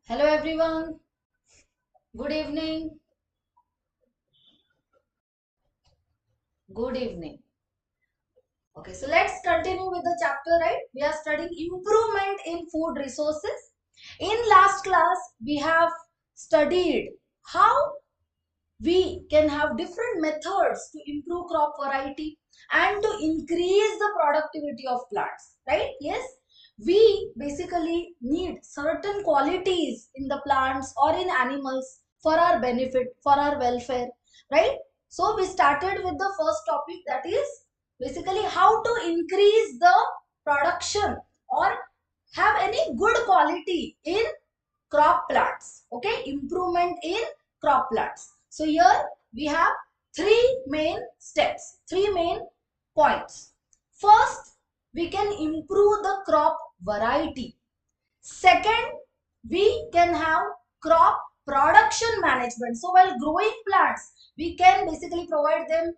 Hello everyone, good evening. Good evening. Okay, so let's continue with the chapter, right? We are studying improvement in food resources. In last class, we have studied how we can have different methods to improve crop variety and to increase the productivity of plants, right? Yes, we basically need certain qualities in the plants or in animals for our benefit, for our welfare, right? So we started with the first topic, that is basically how to increase the production or have any good quality in crop plants. Okay, improvement in crop plants. So here we have three main steps, three main points. First, we can improve the crop variety. Second, we can have crop production management. So while growing plants, we can basically provide them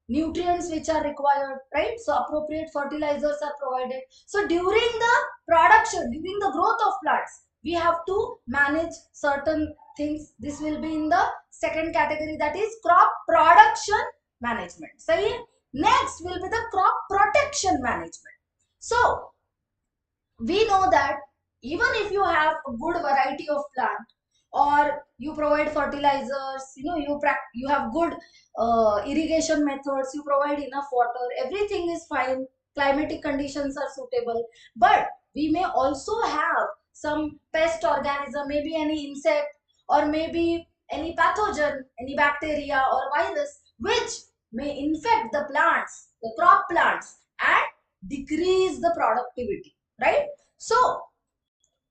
nutrients which are required, right? So appropriate fertilizers are provided. So during the production, during the growth of plants, we have to manage certain things. This will be in the second category, that is crop production management. So next will be the crop protection management. So we know that even if you have a good variety of plant or you provide fertilizers, you have good irrigation methods, you provide enough water, everything is fine, climatic conditions are suitable, but we may also have some pest organism, maybe any insect or maybe any pathogen, any bacteria or virus which may infect the plants, the crop plants, and decrease the productivity, right? So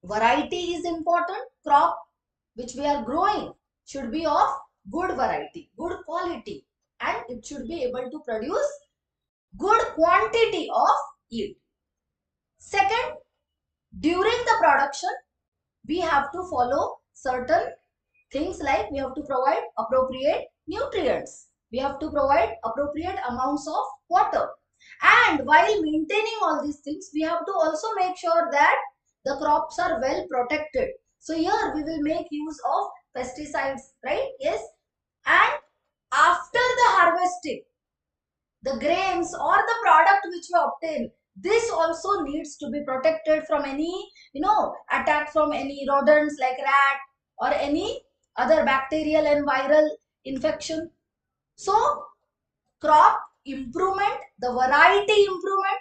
variety is important. Crop which we are growing should be of good variety, good quality, and it should be able to produce good quantity of yield. Second, during the production, we have to follow certain things, like we have to provide appropriate nutrients, we have to provide appropriate amounts of water, and while maintaining all these things, we have to also make sure that the crops are well protected. So here we will make use of pesticides, right? Yes. And after the harvesting, the grains or the product which we obtain, this also needs to be protected from any attack from any rodents like rat or any other bacterial and viral infection. So crop improvement, the variety improvement,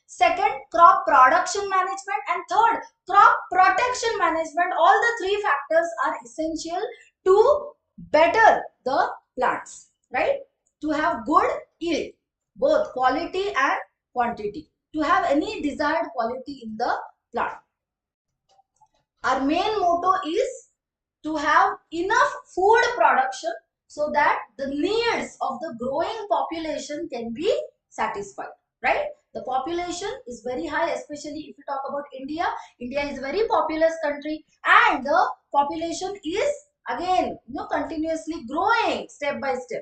second crop production management, and third crop protection management, all the three factors are essential to better the plants, right? To have good yield, both quality and quantity, to have any desired quality in the plant. Our main motto is to have enough food production so that the needs of the growing population can be satisfied, right? The population is very high, especially if you talk about India. India is a very populous country, and the population is again continuously growing step by step.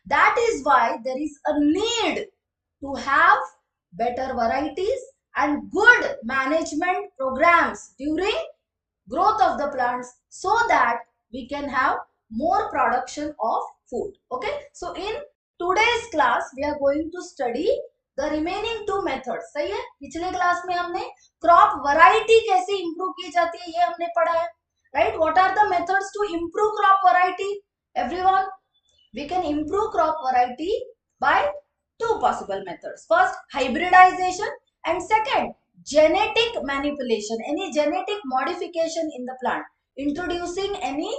That is why there is a need to have better varieties and good management programs during growth of the plants, so that we can have more production of food. Okay, so in today's class we are going to study the remaining two methods. सही है, पिछले class में हमने crop variety कैसे improve की जाती है ये हमने पढ़ा है, right? What are the methods to improve crop variety? Everyone, we can improve crop variety by two possible methods. First, hybridization, and second, genetic manipulation, any genetic modification in the plant, introducing any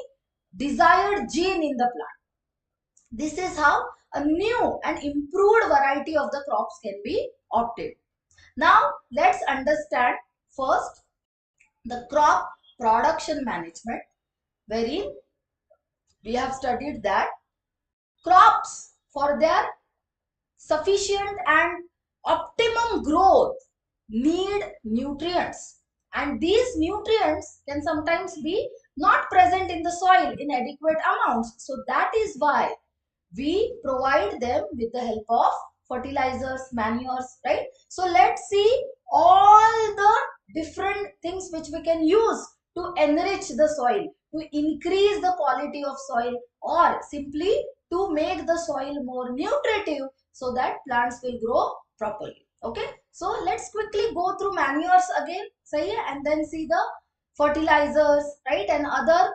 desired gene in the plant. This is how a new and improved variety of the crops can be obtained. Now let's understand first the crop production management, wherein we have studied that crops, for their sufficient and optimum growth, need nutrients, and these nutrients can sometimes be not present in the soil in adequate amounts. So that is why we provide them with the help of fertilizers, manures, right? So let's see all the different things which we can use to enrich the soil, to increase the quality of soil, or simply to make the soil more nutritive so that plants will grow properly. Okay, so let's quickly go through manures again, sahi hai? And then see the fertilizers, right, and other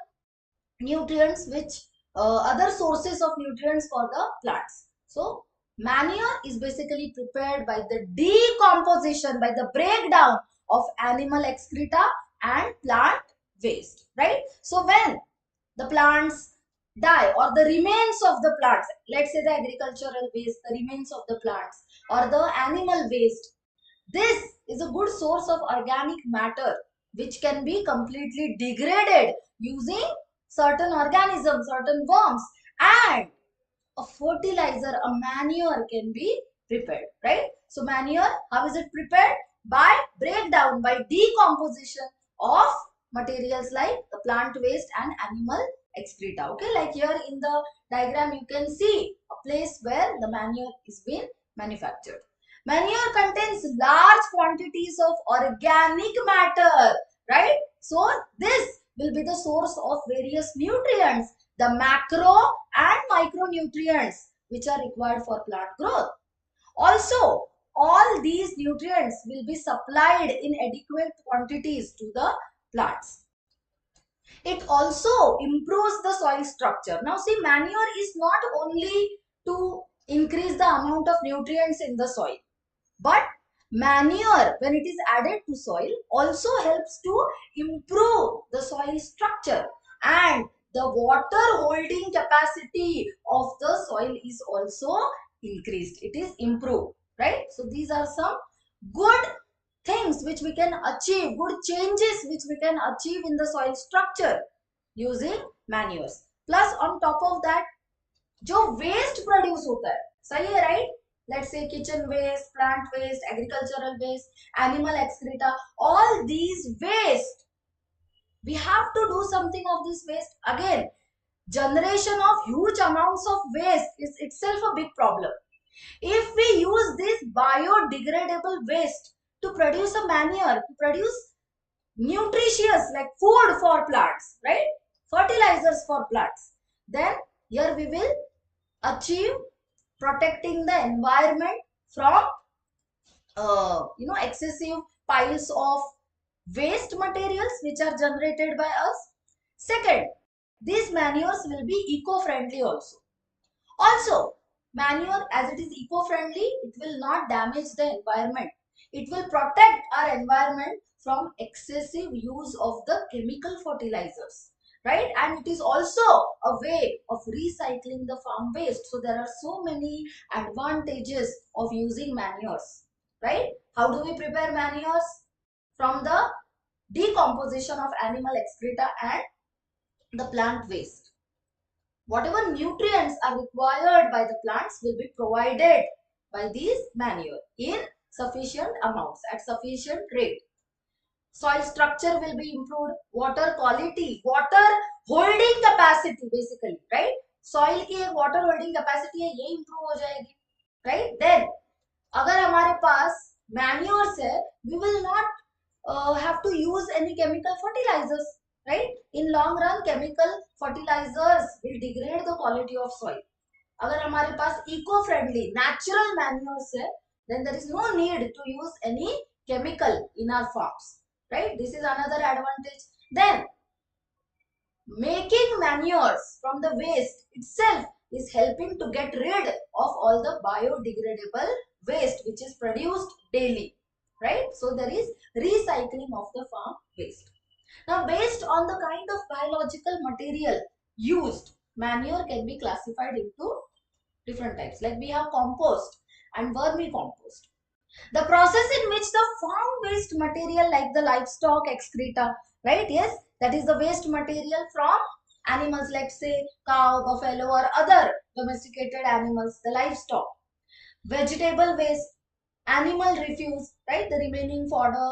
nutrients which other sources of nutrients for the plants. So manure is basically prepared by the decomposition, by the breakdown of animal excreta and plant waste, right? So when the plants die, or the remains of the plants, let's say the agricultural waste, the remains of the plants, or the animal waste, this is a good source of organic matter which can be completely degraded using certain organisms, certain worms, and a fertilizer, a manure can be prepared, right? So manure, how is it prepared? By breakdown, by decomposition of materials like the plant waste and animal excreta. Okay, like here in the diagram you can see a place where the manure is being manufactured. Manure contains large quantities of organic matter, right? So this will be the source of various nutrients, the macro and micronutrients which are required for plant growth. Also, all these nutrients will be supplied in adequate quantities to the plants. It also improves the soil structure. Now see, manure is not only to increase the amount of nutrients in the soil, but manure, when it is added to soil, also helps to improve the soil structure, and the water holding capacity of the soil is also increased. It is improved, right? So these are some good things which we can achieve, good changes which we can achieve in the soil structure using manures. Plus on top of that, जो waste produce होता है, सही है, right? Let's say kitchen waste, plant waste, agricultural waste, animal excreta, all these waste, we have to do something of this waste. Again, generation of huge amounts of waste is itself a big problem. If we use this biodegradable waste to produce a manure, to produce nutritious like food for plants, right, fertilizers for plants, then here we will achieve protecting the environment from excessive piles of waste materials which are generated by us. Second, these manures will be eco-friendly also. Manure, as it is eco-friendly, it will not damage the environment. It will protect our environment from excessive use of the chemical fertilizers, right? And it is also a way of recycling the farm waste. So there are so many advantages of using manures, right? How do we prepare manures? From the decomposition of animal excreta and the plant waste. Whatever nutrients are required by the plants will be provided by these manure in sufficient amounts at sufficient rate. Soil structure will be improved, water quality, water holding capacity basically, right? Soil की एक water holding capacity है, ये improve हो जाएगी, right? Then अगर हमारे पास manures है, we will not have to use any chemical fertilizers, right? In long run, chemical fertilizers will degrade the quality of soil. अगर हमारे पास eco-friendly natural manures है, then there is no need to use any chemical in our farms, right? This is another advantage. Then making manures from the waste itself is helping to get rid of all the biodegradable waste which is produced daily, right? So there is recycling of the farm waste. Now, based on the kind of biological material used, manure can be classified into different types. Like we have compost and vermicompost. The process in which the farm waste material like the livestock excreta, right? Yes, that is the waste material from animals, let's say cow, buffalo, or other domesticated animals, the livestock. Vegetable waste, animal refuse, right? The remaining fodder,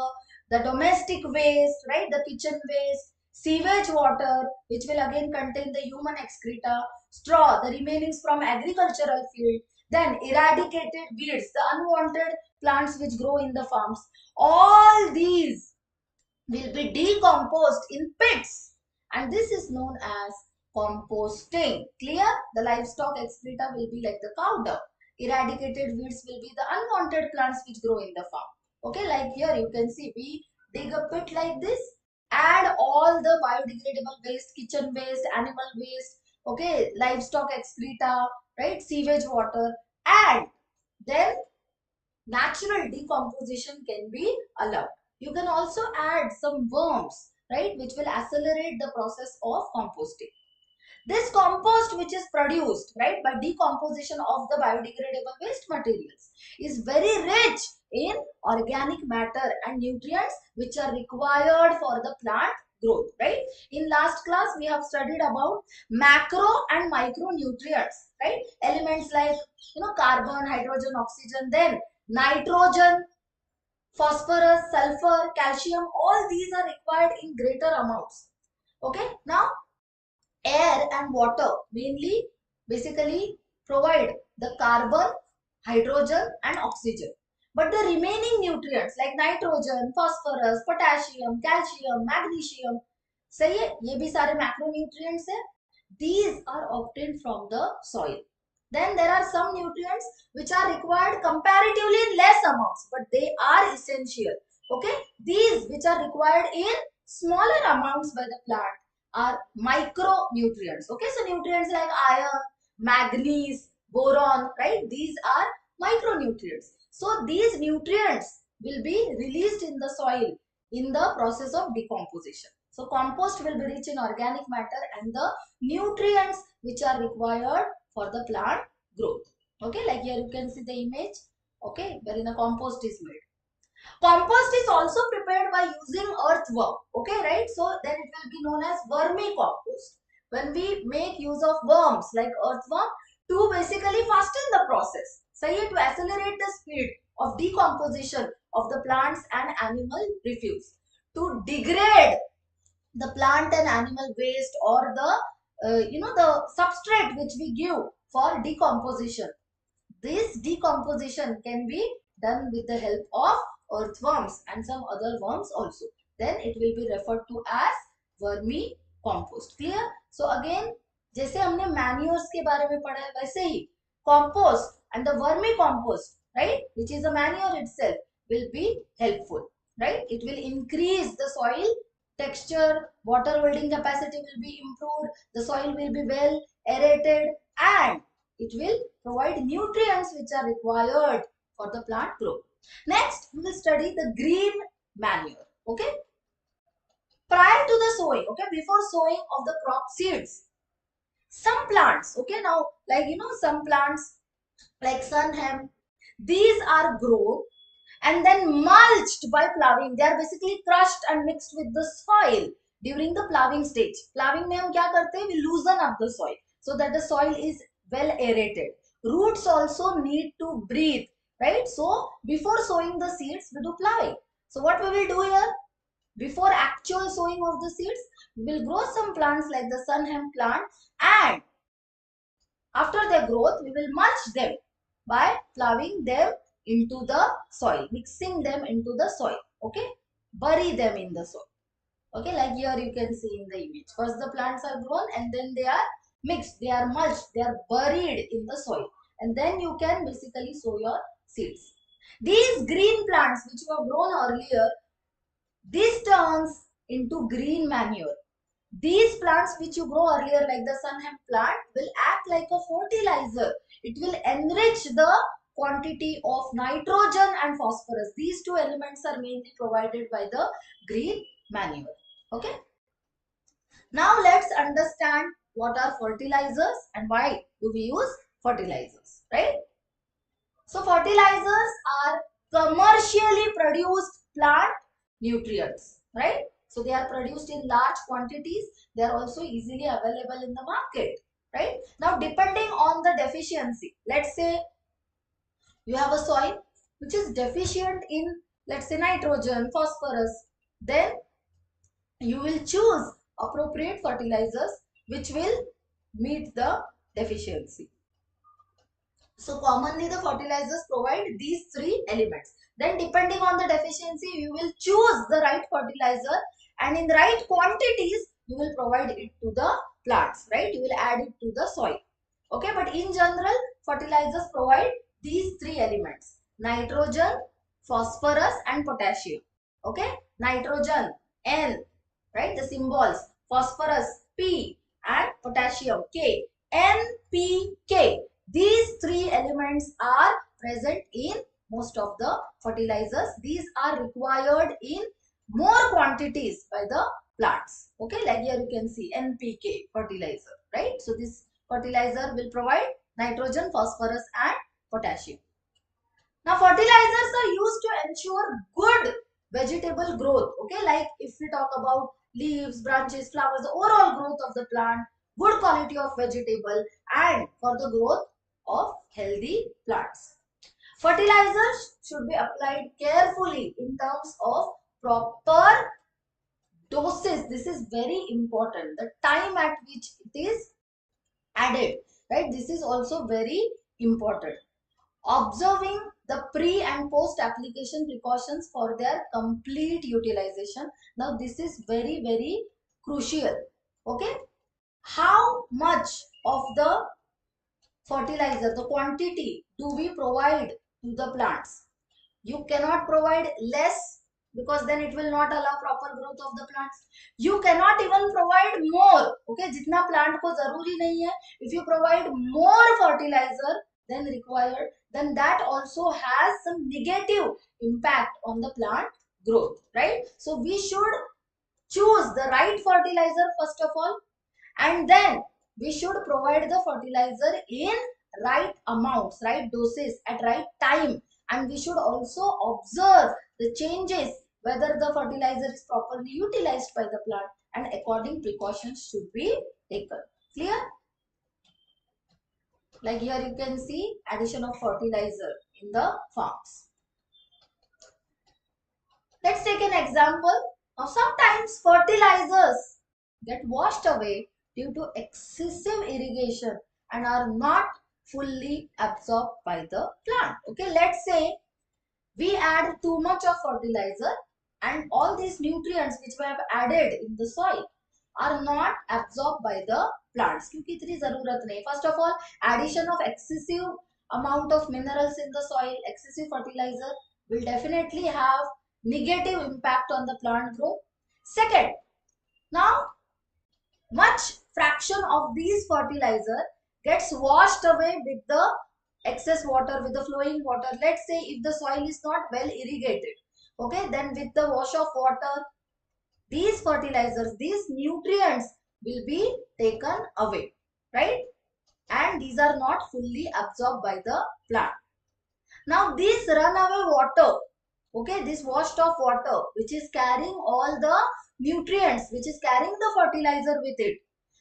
the domestic waste, right? The kitchen waste, sewage water, which will again contain the human excreta, straw, the remainings from agricultural field, then eradicated weeds, the unwanted plants which grow in the farms. All these will be decomposed in pits, and this is known as composting. Clear? The livestock excreta will be like the cow dung. Eradicated weeds will be the unwanted plants which grow in the farm. Okay, like here you can see we dig a pit like this, add all the biodegradable waste, kitchen waste, animal waste, okay, livestock excreta, right, sewage water, and then natural decomposition can be allowed. You can also add some worms, right, which will accelerate the process of composting. This compost which is produced, right, by decomposition of the biodegradable waste materials is very rich in organic matter and nutrients which are required for the plant growth, right? In last class we have studied about macro and micronutrients, right? Elements like, carbon, hydrogen, oxygen, then nitrogen, phosphorus, sulfur, calcium, all these are required in greater amounts. Okay, now air and water mainly basically provide the carbon, hydrogen and oxygen. But the remaining nutrients like nitrogen, phosphorus, potassium, calcium, magnesium, सही है, ये भी सारे macronutrients है. These are obtained from the soil. Then there are some nutrients which are required comparatively in less amounts, but they are essential. Okay, these which are required in smaller amounts by the plant are micronutrients. Okay, so nutrients like iron, manganese, boron, right? These are micronutrients. So these nutrients will be released in the soil in the process of decomposition. So compost will be rich in organic matter and the nutrients which are required for the plant growth. Okay, like here you can see the image, okay, wherein a compost is made. Compost is also prepared by using earthworm. Okay, right? So then it will be known as vermicompost. When we make use of worms like earthworm to basically fasten the process, say to accelerate the speed of decomposition of the plants and animal refuse, to degrade the plant and animal waste or the the substrate which we give for decomposition. This decomposition can be done with the help of earthworms and some other worms also. Then it will be referred to as vermicompost. Clear? So again, जैसे हमने manures के बारे में पढ़ा है वैसे ही compost and the vermicompost, right, which is a manure itself, will be helpful, right? It will increase the soil texture, water holding capacity will be improved, the soil will be well aerated, and it will provide nutrients which are required for the plant growth. Next, we will study the green manure. Okay. Prior to the sowing, okay, before sowing of the crop seeds, some plants, okay, now like some plants like sun hemp, these are grown and then mulched by plowing. They are basically crushed and mixed with the soil during the plowing stage. Plowing में हम क्या करते हैं? We loosen up the soil so that the soil is well aerated. Roots also need to breathe, right? So before sowing the seeds, we do plowing. So what we will do here? Before actual sowing of the seeds, we will grow some plants like the sun hemp plant, and after their growth, we will mulch them by plowing them into the soil, mixing them into the soil. Okay, bury them in the soil. Okay, like here you can see in the image. First the plants are grown and then they are mixed, they are mulched, they are buried in the soil, and then you can basically sow your seeds. These green plants which you have grown earlier, this turns into green manure. These plants which you grow earlier like the sun hemp plant will act like a fertilizer. It will enrich the quantity of nitrogen and phosphorus. These two elements are mainly provided by the green manure. Okay. Now let's understand what are fertilizers and why do we use fertilizers, right? So fertilizers are commercially produced plant nutrients, right? So they are produced in large quantities. They are also easily available in the market, right? Now depending on the deficiency, let's say you have a soil which is deficient in, let's say, nitrogen, phosphorus, then you will choose appropriate fertilizers which will meet the deficiency. So commonly the fertilizers provide these three elements. Then depending on the deficiency, you will choose the right fertilizer and in the right quantities you will provide it to the plants, right? You will add it to the soil. Okay, but in general fertilizers provide these three elements: nitrogen, phosphorus and potassium. Okay, nitrogen N, right, the symbols, phosphorus P and potassium K, NPK. These three elements are present in most of the fertilizers. These are required in more quantities by the plants. Okay, like here you can see NPK fertilizer, right? So this fertilizer will provide nitrogen, phosphorus and potassium. Now fertilizers are used to ensure good vegetable growth. Okay, like if we talk about leaves, branches, flowers, the overall growth of the plant, good quality of vegetable and for the growth of healthy plants. Fertilizers should be applied carefully in terms of proper doses. This is very important. The time at which it is added, right? This is also very important. Observing the pre and post application precautions for their complete utilization. Now this is very crucial. Okay, how much of the fertilizer, the quantity do we provide to the plants? You cannot provide less because then it will not allow proper growth of the plants. You cannot even provide more. Okay, जितना plant को जरूरी नहीं है, if you provide more fertilizer than required, then that also has some negative impact on the plant growth, right? So we should choose the right fertilizer first of all, and then we should provide the fertilizer in right amounts, right doses at right time, and we should also observe the changes whether the fertilizer is properly utilized by the plant, and according precautions should be taken. Clear? Like here you can see addition of fertilizer in the farms. Let's take an example. Now sometimes fertilizers get washed away due to excessive irrigation and are not fully absorbed by the plant. Okay, let's say we add too much of fertilizer and all these nutrients which we have added in the soil are not absorbed by the plants. क्योंकि इतनी जरूरत नहीं. First of all, addition of excessive amount of minerals in the soil, excessive fertilizer will definitely have negative impact on the plant growth. Second, now much fraction of these fertilizer gets washed away with the excess water, with the flowing water. Let's say if the soil is not well irrigated, okay, then with the wash of water, these fertilizers, these nutrients will be taken away, right? And these are not fully absorbed by the plant. Now this runaway water, okay, this washed off water which is carrying all the nutrients, which is carrying the fertilizer with it,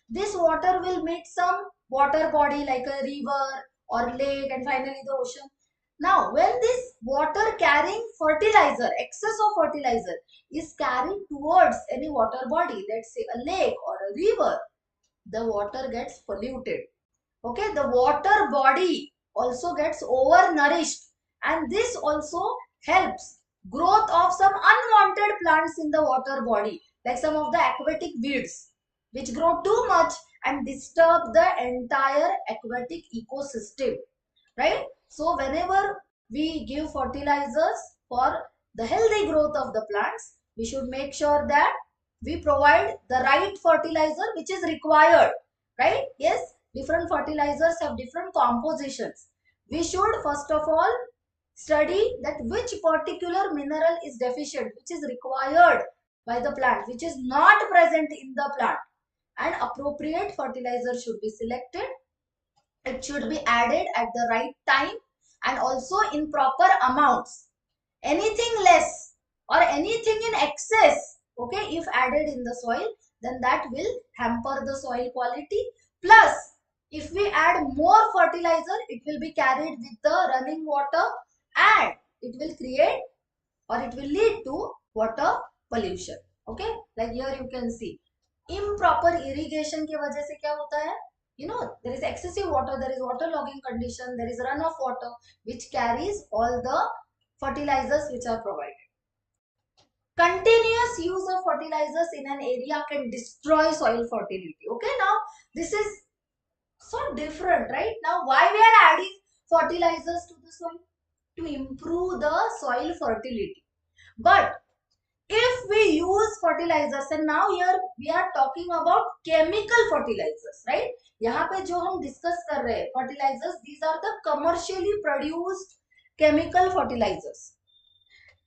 this water will meet some water body like a river or lake and finally the ocean. Now when this water carrying fertilizer, excess of fertilizer is carried towards any water body, let's say a lake or a river, the water gets polluted. Okay, the water body also gets overnourished, and this also helps growth of some unwanted plants in the water body, like some of the aquatic weeds which grow too much and disturb the entire aquatic ecosystem, right? So whenever we give fertilizers for the healthy growth of the plants, we should make sure that we provide the right fertilizer which is required, right? Yes, different fertilizers have different compositions. We should first of all study that which particular mineral is deficient, which is required by the plant, which is not present in the plant, and appropriate fertilizer should be selected. It should be added at the right time and also in proper amounts. Anything less or anything in excess, okay, if added in the soil, then that will hamper the soil quality. Plus, if we add more fertilizer, it will be carried with the running water and it will create or it will lead to water pollution. Okay, like here you can see improper irrigation की वजह से क्या होता है, you know, there is excessive water, there is water logging condition, there is run of water which carries all the fertilizers which are provided. Continuous use of fertilizers in an area can destroy soil fertility. Okay, now this is so different, right? Now why we are adding fertilizers to the soil? To improve the soil fertility. But if we use fertilizers, and now here we are talking about chemical fertilizers, right? यहाँ पे जो हम discuss कर रहे हैं fertilizers, these are the commercially produced chemical fertilizers.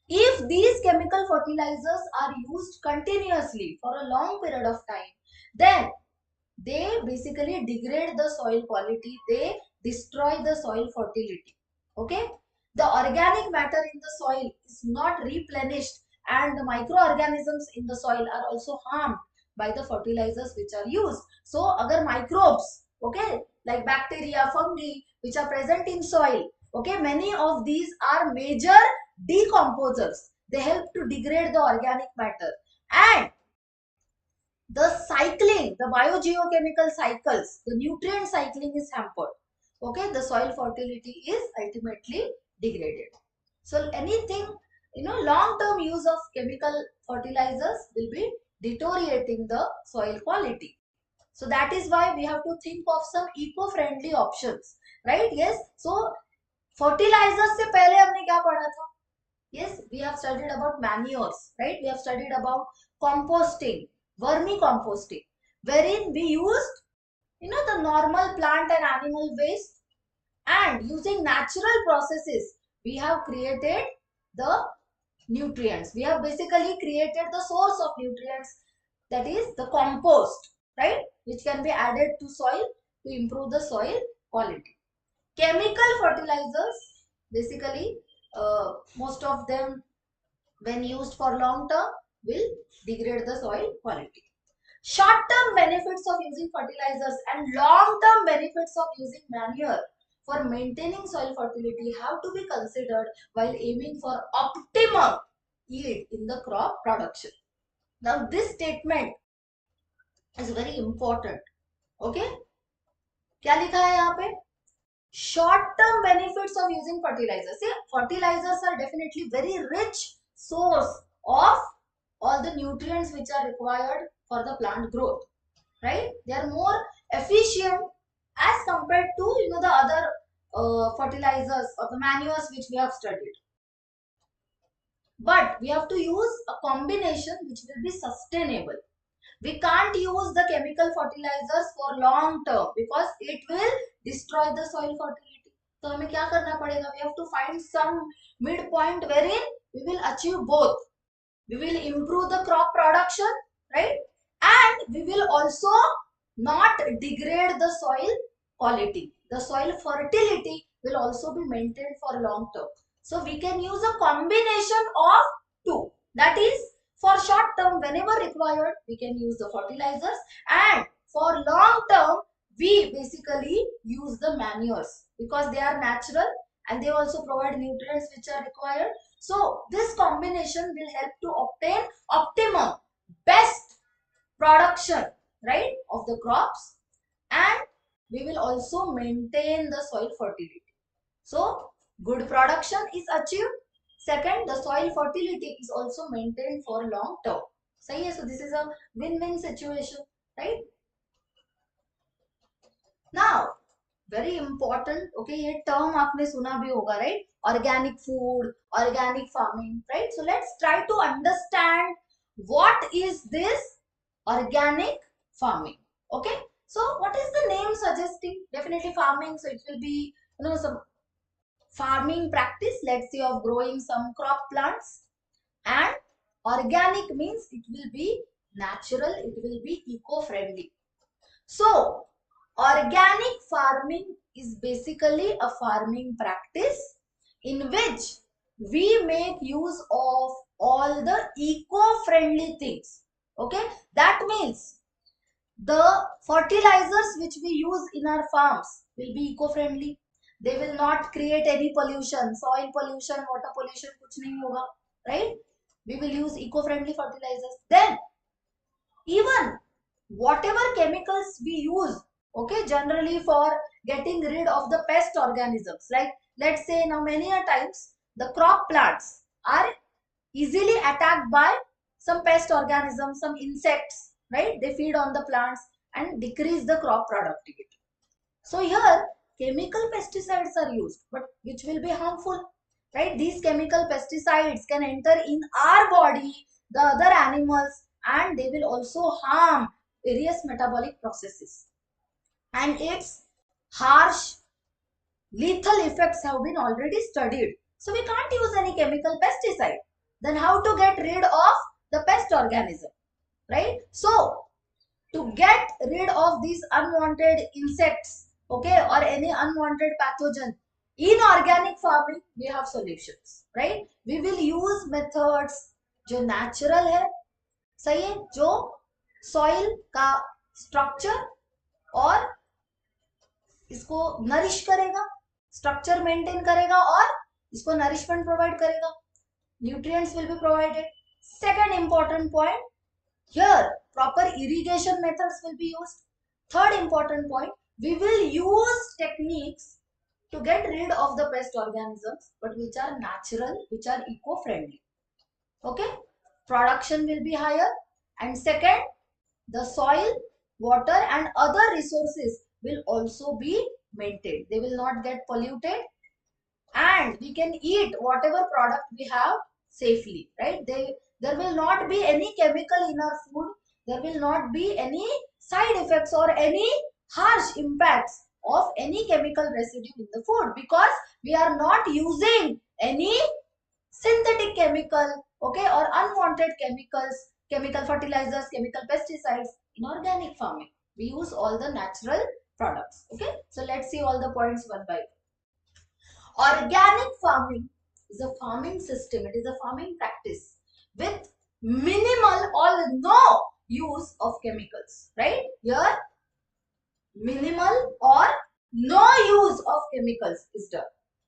If these chemical fertilizers are used continuously for a long period of time, then they basically degrade the soil quality, they destroy the soil fertility. Okay, the organic matter in the soil is not replenished, and the microorganisms in the soil are also harmed by the fertilizers which are used. So agar microbes, okay, like bacteria, fungi which are present in soil, okay, many of these are major decomposers. They help to degrade the organic matter, and the cycling, the biogeochemical cycles, the nutrient cycling is hampered. Okay, the soil fertility is ultimately degraded. So anything, long-term use of chemical fertilizers will be deteriorating the soil quality. So that is why we have to think of some eco-friendly options, right? Yes. So fertilizers से पहले हमने क्या पढ़ा था? Yes, we have studied about manures, right? We have studied about composting, vermicomposting, wherein we used, the normal plant and animal waste, and using natural processes, we have created the nutrients. We have basically created the source of nutrients, that is the compost, right? Which can be added to soil to improve the soil quality. Chemical fertilizers, basically, most of them, when used for long term, will degrade the soil quality. Short term benefits of using fertilizers and long term benefits of using manure for maintaining soil fertility have to be considered while aiming for optimum yield in the crop production. Now this statement is very important. Okay, क्या लिखा है यहाँ पे? Short-term benefits of using fertilizers. See, fertilizers are definitely very rich source of all the nutrients which are required for the plant growth, right? They are more efficient as compared to the other fertilizers or the manures which we have studied. But we have to use a combination which will be sustainable. We can't use the chemical fertilizers for long term because it will destroy the soil fertility. So हमें क्या करना पड़ेगा? We have to find some midpoint wherein we will achieve both. We will improve the crop production, right? And we will also not degrade the soil quality. The soil fertility will also be maintained for long term. So we can use a combination of two. That is, for short term, whenever required, we can use the fertilizers, and for long term, we basically use the manures because they are natural and they also provide nutrients which are required. So this combination will help to obtain optimum, best production, right, of the crops, and we will also maintain the soil fertility. So good production is achieved. Second, the soil fertility is also maintained for long term. सही है? So this is a win-win situation, right? Now, very important. Okay, ये term आपने सुना भी होगा, right? Organic food, organic farming, right? So let's try to understand what is this organic farming. Okay, so what is the name suggesting? Definitely farming. So it will be some farming practice, let's say, of growing some crop plants. And organic means it will be natural, it will be eco-friendly. So organic farming is basically a farming practice in which we make use of all the eco-friendly things. Okay, that means the fertilizers which we use in our farms will be eco-friendly. They will not create any pollution, soil pollution, water pollution, kuch nahi hoga, right? We will use eco-friendly fertilizers. Then even whatever chemicals we use, okay, generally for getting rid of the pest organisms, like let's say now many a times the crop plants are easily attacked by some pest organisms, some insects, right? They feed on the plants and decrease the crop productivity. So here chemical pesticides are used, but which will be harmful, right? These chemical pesticides can enter in our body, the other animals, and they will also harm various metabolic processes. And its harsh lethal effects have been already studied. So we can't use any chemical pesticide. Then how to get rid of the pest organism, right? So to get rid of these unwanted insects, okay, or any unwanted pathogen in organic farming, we have solutions, right? We will use methods जो natural है, सही है, जो soil का structure और इसको nourish करेगा, structure maintain करेगा और इसको नरिशमेंट प्रोवाइड करेगा, nutrients will be provided. Second important point, here proper irrigation methods will be used. Third important point, we will use techniques to get rid of the pest organisms, but which are natural, which are eco-friendly. Okay, production will be higher, and second, the soil, water and other resources will also be maintained. They will not get polluted, and we can eat whatever product we have safely, right? There will not be any chemical in our food. There will not be any side effects or any harsh impacts of any chemical residue in the food, because we are not using any synthetic chemical, okay, or unwanted chemicals, chemical fertilizers, chemical pesticides in organic farming. We use all the natural products. Okay, so let's see all the points one by one. Organic farming is a farming system, it is a farming practice with minimal or no use of chemicals, right? Here minimal or no use of chemicals is done.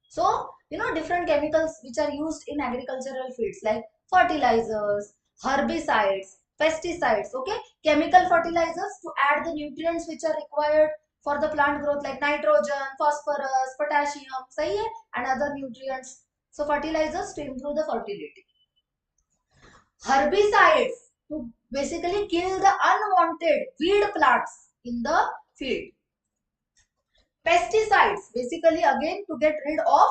So, different chemicals which are used in agricultural fields like fertilizers, herbicides, pesticides, okay? Chemical fertilizers to add the nutrients which are required for the plant growth like nitrogen, phosphorus, potassium, sahi hai? And other nutrients. So, fertilizers to improve the fertility. Herbicides to basically kill the unwanted weed plants in the field. Pesticides basically again to get rid of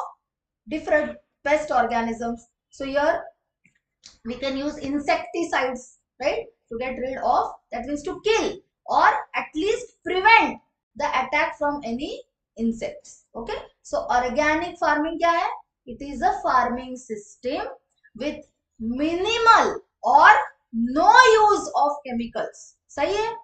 different pest organisms. So here we can use insecticides, right, to get rid of, that means to kill or at least prevent the attack from any insects. Okay, so organic farming kya hai? It is a farming system with minimal or no use of chemicals. Sahi hai?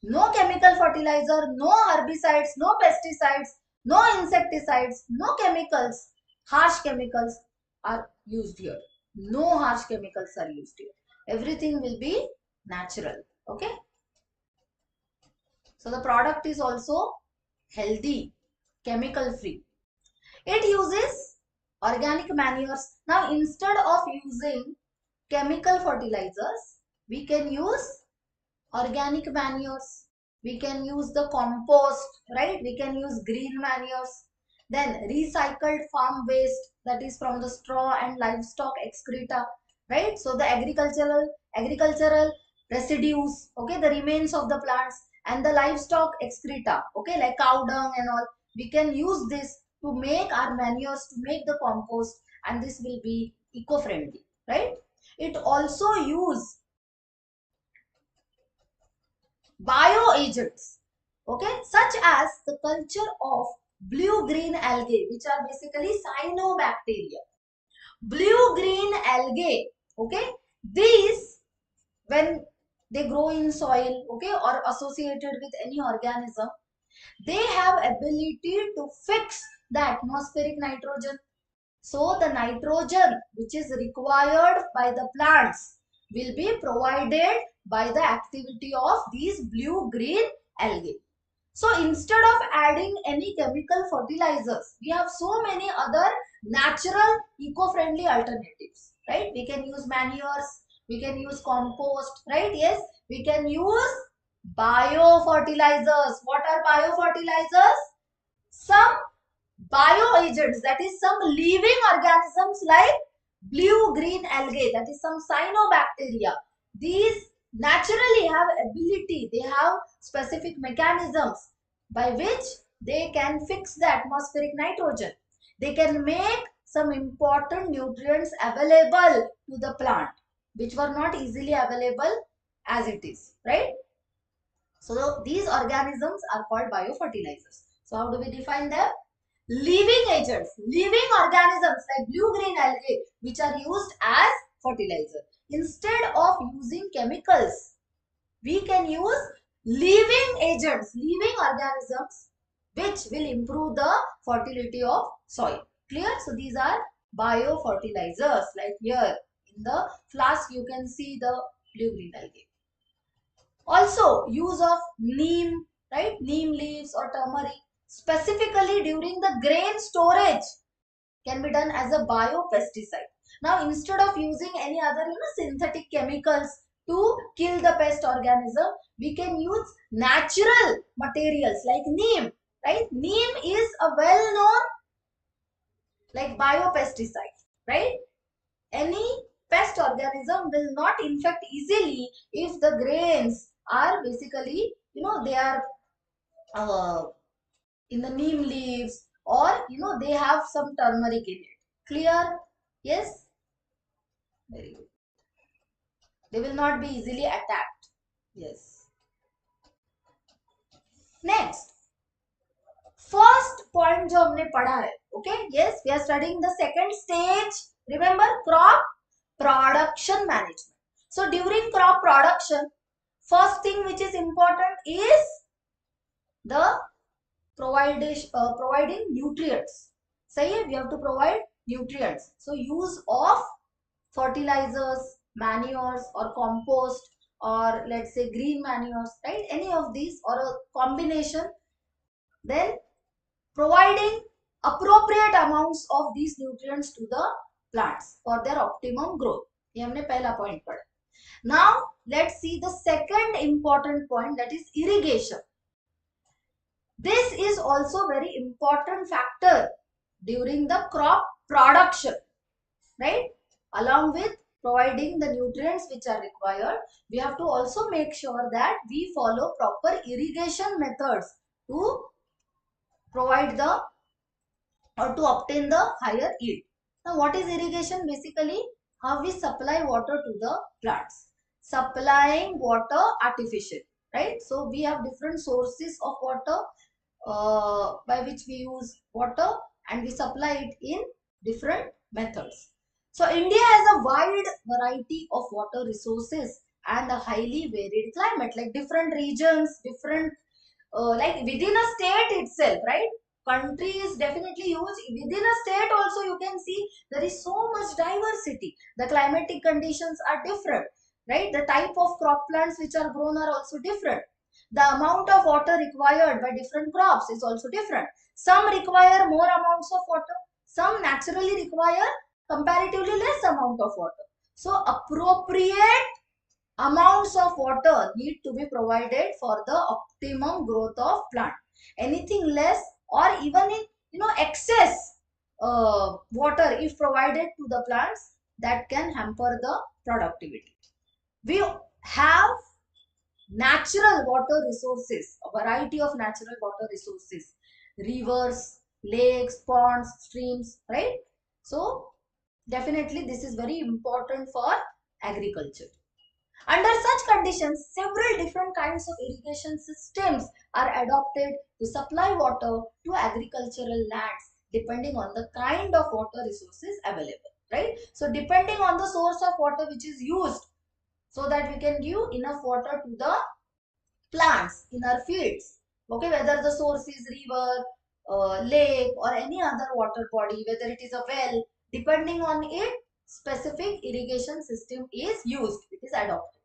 No chemical fertilizer, no herbicides, no pesticides, no insecticides, no chemicals, harsh chemicals are used here. No harsh chemicals are used here. Everything will be natural. Okay. So the product is also healthy, chemical free. It uses organic manures. Now instead of using chemical fertilizers, we can use organic manures, we can use the compost, right? We can use green manures, then recycled farm waste, that is from the straw and livestock excreta, right? So the agricultural residues, okay, the remains of the plants and the livestock excreta, okay, like cow dung and all, we can use this to make our manures, to make the compost, and this will be eco-friendly, right? It also use bioagents, okay, such as the culture of blue-green algae, which are basically cyanobacteria. Blue-green algae, okay, these when they grow in soil, okay, or associated with any organism, they have ability to fix the atmospheric nitrogen. So the nitrogen which is required by the plants will be provided by the activity of these blue-green algae. So instead of adding any chemical fertilizers, we have so many other natural eco-friendly alternatives, right? We can use manures, we can use compost, right? Yes, we can use biofertilizers. What are biofertilizers? Some bioagents, that is some living organisms like blue-green algae, that is some cyanobacteria, these naturally have ability, they have specific mechanisms by which they can fix the atmospheric nitrogen. They can make some important nutrients available to the plant, which were not easily available as it is, right? So these organisms are called biofertilizers. So how do we define them? Living agents, living organisms like blue-green algae, which are used as fertilizer. Instead of using chemicals, we can use living agents, living organisms, which will improve the fertility of soil. Clear? So these are biofertilizers. Like here in the flask, you can see the blue-green algae. Also, use of neem, right? Neem leaves or turmeric, specifically during the grain storage, can be done as a biopesticide. Now, instead of using any other synthetic chemicals to kill the pest organism, we can use natural materials like neem, right? Neem is a well-known like biopesticide, right? Any pest organism will not infect easily if the grains are basically, they are uh, in the neem leaves, or they have some turmeric in it. Clear? Yes? Very good. They will not be easily attacked. Yes. Next, first point जो हमने पढ़ा है, okay? Yes, we are studying the second stage. Remember, crop production management. So during crop production, first thing which is important is the providing nutrients. सही है? We have to provide nutrients. So use of fertilizers, manures or compost, or let's say green manures, right? Any of these or a combination. Then providing appropriate amounts of these nutrients to the plants for their optimum growth. ये हमने पहला point पढ़ा. Now let's see the second important point, that is irrigation. This is also very important factor during the crop production, right? Along with providing the nutrients which are required, we have to also make sure that we follow proper irrigation methods to provide the or to obtain the higher yield. Now, what is irrigation? Basically, how we supply water to the plants. Supplying water artificially, right? So, we have different sources of water by which we use water, and we supply it in different methods. So, India has a wide variety of water resources and a highly varied climate, like different regions, different like within a state itself, right? Country is definitely huge. Within a state also you can see there is so much diversity. The climatic conditions are different, right? The type of crop plants which are grown are also different. The amount of water required by different crops is also different. Some require more amounts of water, some naturally require comparatively less amount of water. So appropriate amounts of water need to be provided for the optimum growth of plant. Anything less or even in excess water if provided to the plants, that can hamper the productivity. We have natural water resources, a variety of natural water resources, rivers, lakes, ponds, streams, right? So definitely this is very important for agriculture. Under such conditions, several different kinds of irrigation systems are adopted to supply water to agricultural lands depending on the kind of water resources available, right? So depending on the source of water which is used, so that we can give enough water to the plants in our fields. Okay, whether the source is river, lake or any other water body, whether it is a well, depending on it, specific irrigation system is used, it is adopted.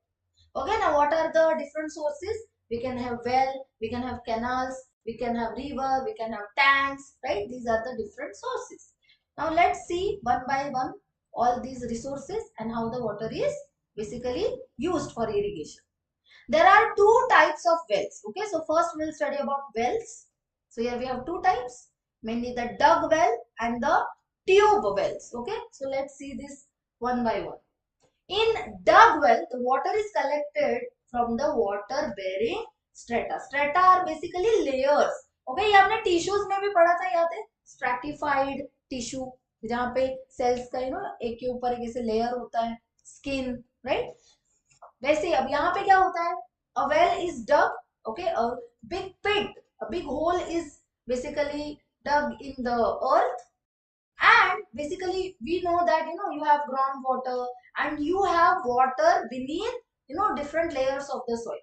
Okay, now what are the different sources? We can have well, we can have canals, we can have river, we can have tanks, right? These are the different sources. Now let's see one by one all these resources and how the water is basically used for irrigation. There are two types of wells. Okay, so first we'll study about wells. So here we have two types, mainly the dug well and the tube wells. Okay, so let's see this one by one. In dug well, the water is collected from the water bearing strata. Strata are basically layers. Okay, ये आपने tissues में भी पढ़ा था, याद है? Stratified tissue, जहाँ पे cells का एक के ऊपर एक ऐसे layer होता है, skin, right? वैसे अब यहाँ पे क्या होता है? A well is dug, okay, a big pit, a big hole is basically dug in the earth. And basically we know that you have groundwater and you have water beneath different layers of the soil.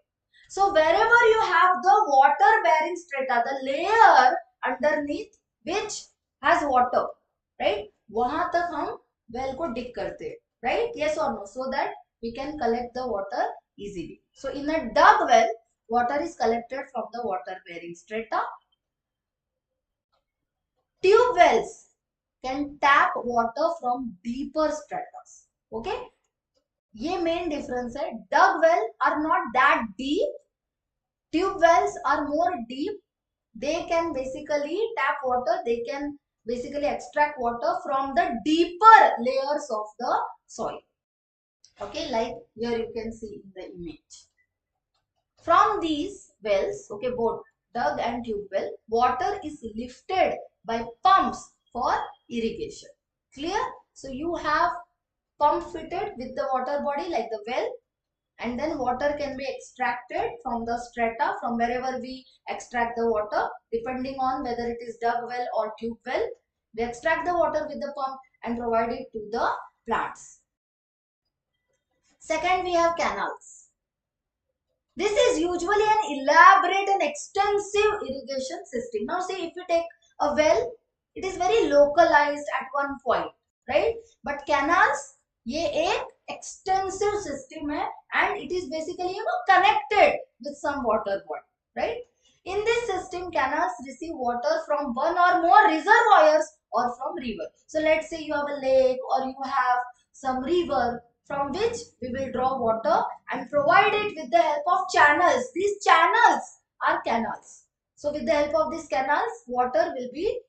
So wherever you have the water bearing strata, the layer underneath which has water, right, वहां तक हम well को dig करते हैं, right? Yes or no? So that we can collect the water easily. So in a dug well, water is collected from the water bearing strata. Tube wells can tap water from deeper stratas. Okay, ये main difference है. Dug well are not that deep. Tube wells are more deep. They can basically tap water. They can basically extract water from the deeper layers of the soil. Okay, like here you can see in the image. From these wells, okay, both dug and tube well, water is lifted by pumps for irrigation. Clear? So you have pump fitted with the water body like the well, and then water can be extracted from the strata, from wherever we extract the water, depending on whether it is dug well or tube well. We extract the water with the pump and provide it to the plants. Second, we have canals. This is usually an elaborate and extensive irrigation system. Now see, if you take a well, it is very localized at one point, right? But canals, ये एक extensive system है, and it is basically connected with some water body, right? In this system, canals receive water from one or more reservoirs or from river. So let's say you have a lake or you have some river from which we will draw water and provide it with the help of channels. These channels are canals. So with the help of these canals, water will be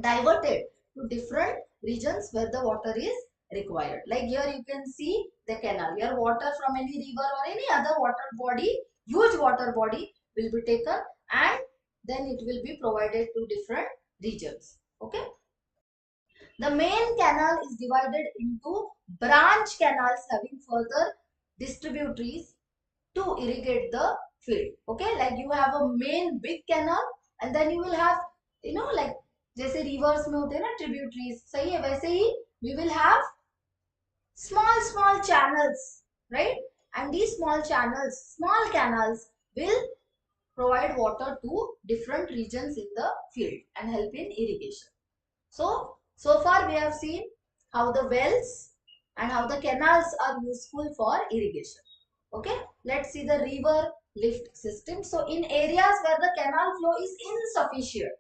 diverted to different regions where the water is required. Like here you can see the canal. Here water from any river or any other water body, huge water body will be taken and then it will be provided to different regions. Okay. The main canal is divided into branch canals having further distributaries to irrigate the field. Okay, like you have a main big canal and then you will have like जैसे rivers में होते हैं ना tributaries, सही है, वैसे ही we will have small channels, right? And these small channels, small canals will provide water to different regions in the field and help in irrigation. So far we have seen how the wells and how the canals are useful for irrigation. Okay, let's see the river lift system. So in areas where the canal flow is insufficient,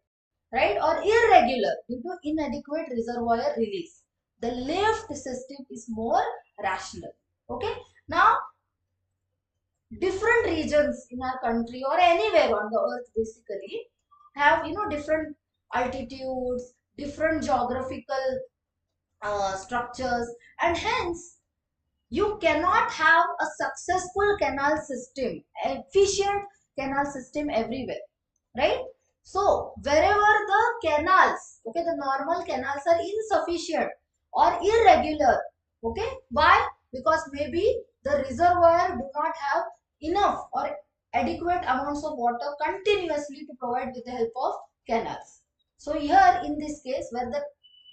right, or irregular due to inadequate reservoir release, the lift system is more rational. Okay, now different regions in our country or anywhere on the earth basically have different altitudes, different geographical structures, and hence you cannot have a successful canal system, efficient canal system everywhere, right? So wherever the canals, okay, the normal canals are insufficient or irregular, okay, why? Because maybe the reservoir do not have enough or adequate amounts of water continuously to provide with the help of canals. So here in this case where the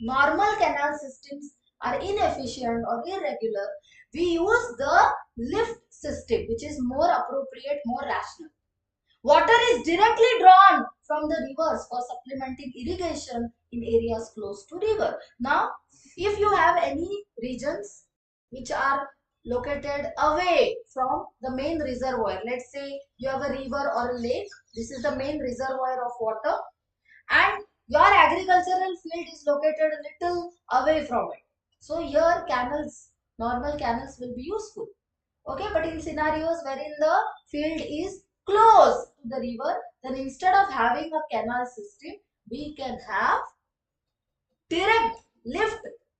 normal canal systems are inefficient or irregular, we use the lift system, which is more appropriate, more rational. Water is directly drawn from the rivers for supplementing irrigation in areas close to river. Now, if you have any regions which are located away from the main reservoir, let's say you have a river or a lake, this is the main reservoir of water, and your agricultural field is located a little away from it. So here canals, normal canals will be useful. Okay, but in scenarios wherein the field is close to the river, then instead of having a canal system, we can have direct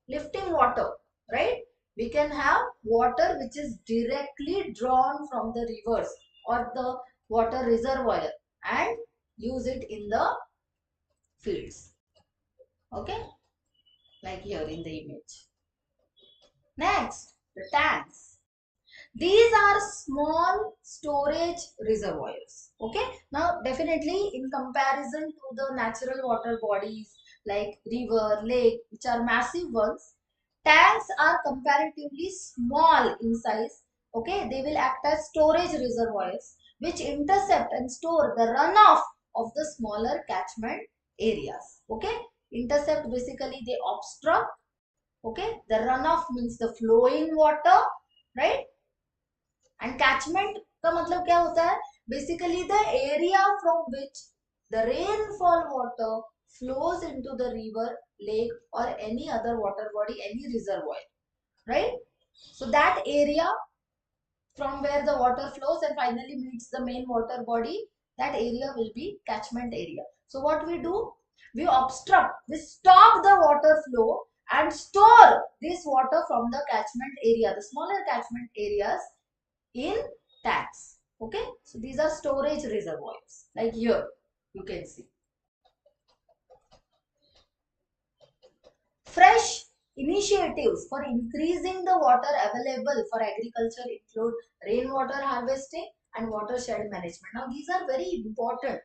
lifting water, right? We can have water which is directly drawn from the rivers or the water reservoir and use it in the fields. Okay, like here in the image. Next, the tanks. These are small storage reservoirs. Okay. Now, definitely in comparison to the natural water bodies like river, lake, which are massive ones, tanks are comparatively small in size. Okay. They will act as storage reservoirs which intercept and store the runoff of the smaller catchment areas. Okay. Intercept, basically they obstruct. Okay. The runoff means the flowing water, right? And catchment का मतलब क्या होता है? Basically the area from which the rainfall water flows into the river, lake or any other water body, any reservoir, right? So that area from where the water flows and finally meets the main water body, that area will be catchment area. So what we do, we obstruct, we stop the water flow and store this water from the catchment area, the smaller catchment areas, in tanks. Okay, so these are storage reservoirs. Like here, you can see. Fresh initiatives for increasing the water available for agriculture include rainwater harvesting and watershed management. Now, these are very important.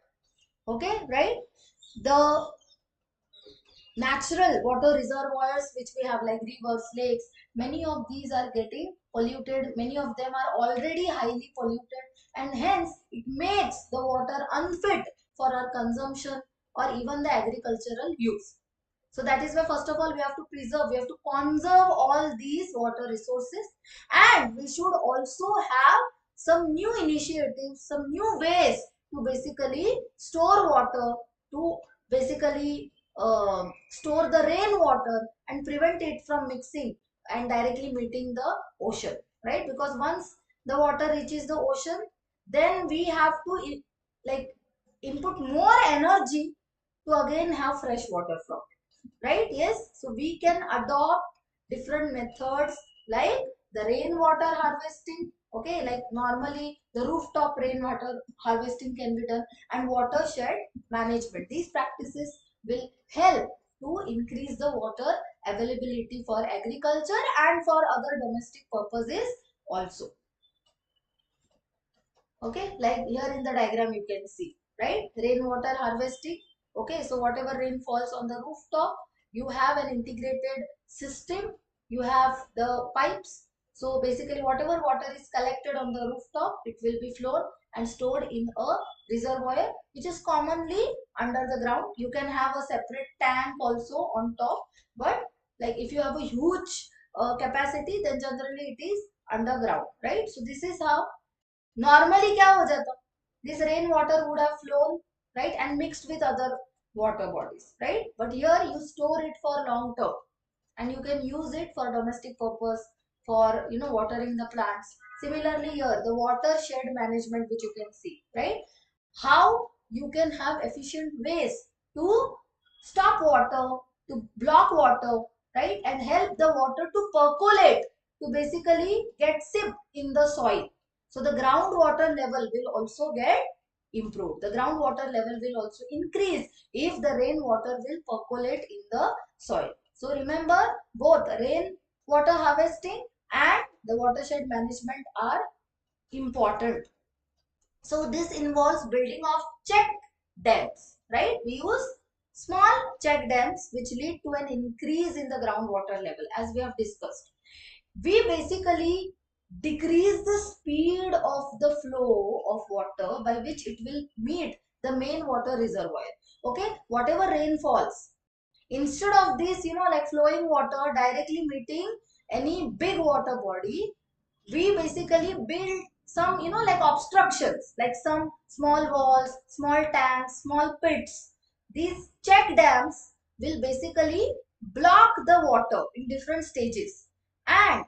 Okay, right? The natural water reservoirs which we have like rivers, lakes, many of these are getting polluted. Many of them are already highly polluted and hence it makes the water unfit for our consumption or even the agricultural use. So that is why first of all we have to preserve, we have to conserve all these water resources, and we should also have some new initiatives, some new ways to basically store water, to basically store the rainwater and prevent it from mixing and directly meeting the ocean, right? Because once the water reaches the ocean, then we have to like input more energy to again have fresh water from it, right? Yes, so we can adopt different methods like the rainwater harvesting. Okay, like normally the rooftop rainwater harvesting can be done, and watershed management. These practices will help to increase the water availability for agriculture and for other domestic purposes also. Okay, like here in the diagram you can see, right? Rainwater harvesting. Okay, so whatever rain falls on the rooftop, you have an integrated system. You have the pipes. So basically whatever water is collected on the rooftop, it will be flown and stored in a reservoir which is commonly under the ground. You can have a separate tank also on top, but like if you have a huge capacity, then generally it is underground, right? So this is how normally क्या हो जाता, this rain water would have flown, right, and mixed with other water bodies, right? But here you store it for long term and you can use it for domestic purpose, for watering the plants. Similarly here the watershed management which you can see, right? How you can have efficient ways to stop water, to block water, right, and help the water to percolate, to basically get sipped in the soil. So the groundwater level will also get improved. The groundwater level will also increase if the rainwater will percolate in the soil. So remember, both rainwater harvesting and the watershed management are important. So this involves building of check dams, right? We use small check dams which lead to an increase in the groundwater level, as we have discussed. We basically decrease the speed of the flow of water by which it will meet the main water reservoir. Okay, whatever rain falls, instead of this, like flowing water directly meeting any big water body, we basically build some, like obstructions, like some small walls, small tanks, small pits. These check dams will basically block the water in different stages and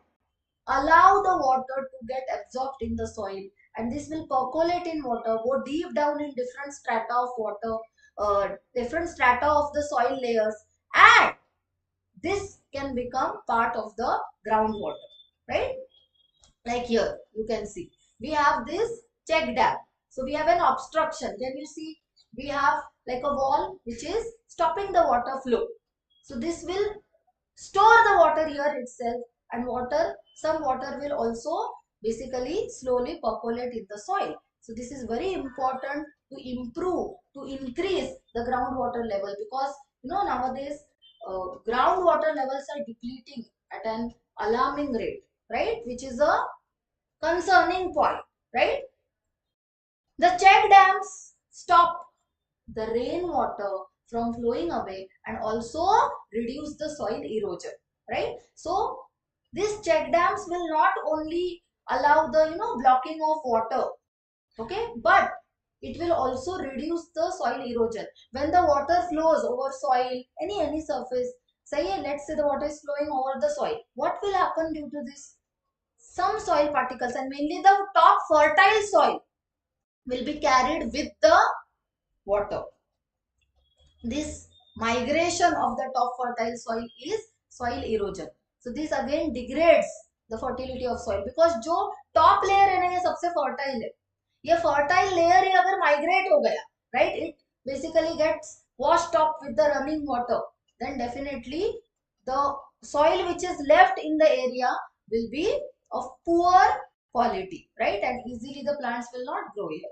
allow the water to get absorbed in the soil, and this will percolate in water, go deep down in different strata of water, different strata of the soil layers, and this can become part of the groundwater. right? Like here, you can see we have this check dam. So we have an obstruction. Can you see? We have like a wall which is stopping the water flow. So this will store the water here itself, and some water will also basically slowly percolate in the soil. So this is very important to improve, to increase the groundwater level, because nowadays groundwater levels are depleting at an alarming rate, right? Which is a concerning point, right? The check dams stop the rainwater from flowing away and also reduce the soil erosion, right? So these check dams will not only allow the blocking of water, okay, but it will also reduce the soil erosion. When the water flows over soil, any surface, say let's say the water is flowing over the soil, what will happen due to this? Some soil particles, and mainly the top fertile soil, will be carried with the water. This migration of the top fertile soil is soil erosion. So this again degrades the fertility of soil, because जो top layer है ना, ये सबसे fertile है. ये fertile layer ही अगर migrate हो गया, right, it basically gets washed up with the running water, then definitely the soil which is left in the area will be of poor quality, right, and easily the plants will not grow here.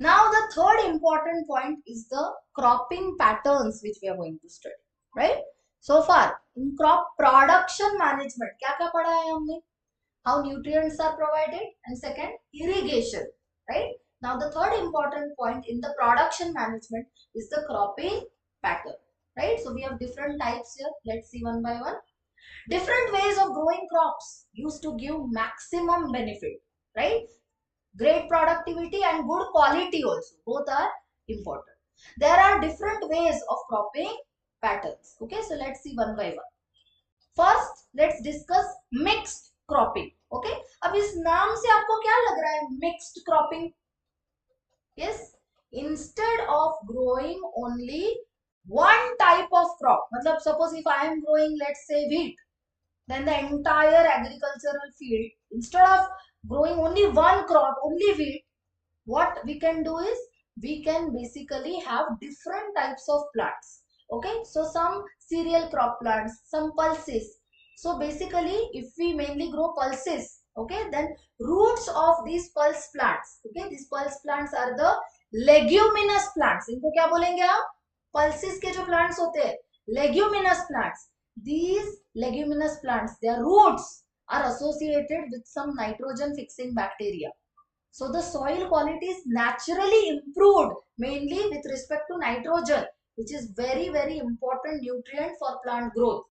Now the third important point is the cropping patterns which we are going to study, right? So far in crop production management, क्या क्या पढ़ा है हमने? How nutrients are provided, and second, irrigation, right? Now the third important point in the production management is the cropping pattern, right? So we have different types here. Let's see one by one. Different ways of growing crops used to give maximum benefit, right? Great productivity and good quality also, both are important. There are different ways of cropping patterns. Okay, so let's see one by one. First let's discuss mixed cropping. Okay, अब इस नाम से आपको क्या लग रहा है? Mixed cropping. Yes, instead of growing only one type of crop, मतलब suppose if I am growing, let's say, wheat, then the entire agricultural field, instead of growing only one crop, only wheat, what we can do is we can basically have different types of plants. Okay, so some cereal crop plants, some pulses. So basically if we mainly grow pulses, okay, then roots of these pulse plants, okay, these pulse plants are the leguminous plants. इनको क्या बोलेंगे आप? Pulses के जो plants होते हैं, leguminous plants. These leguminous plants, their roots are associated with some nitrogen fixing bacteria. So the soil quality is naturally improved, mainly with respect to nitrogen, which is very, very important nutrient for plant growth,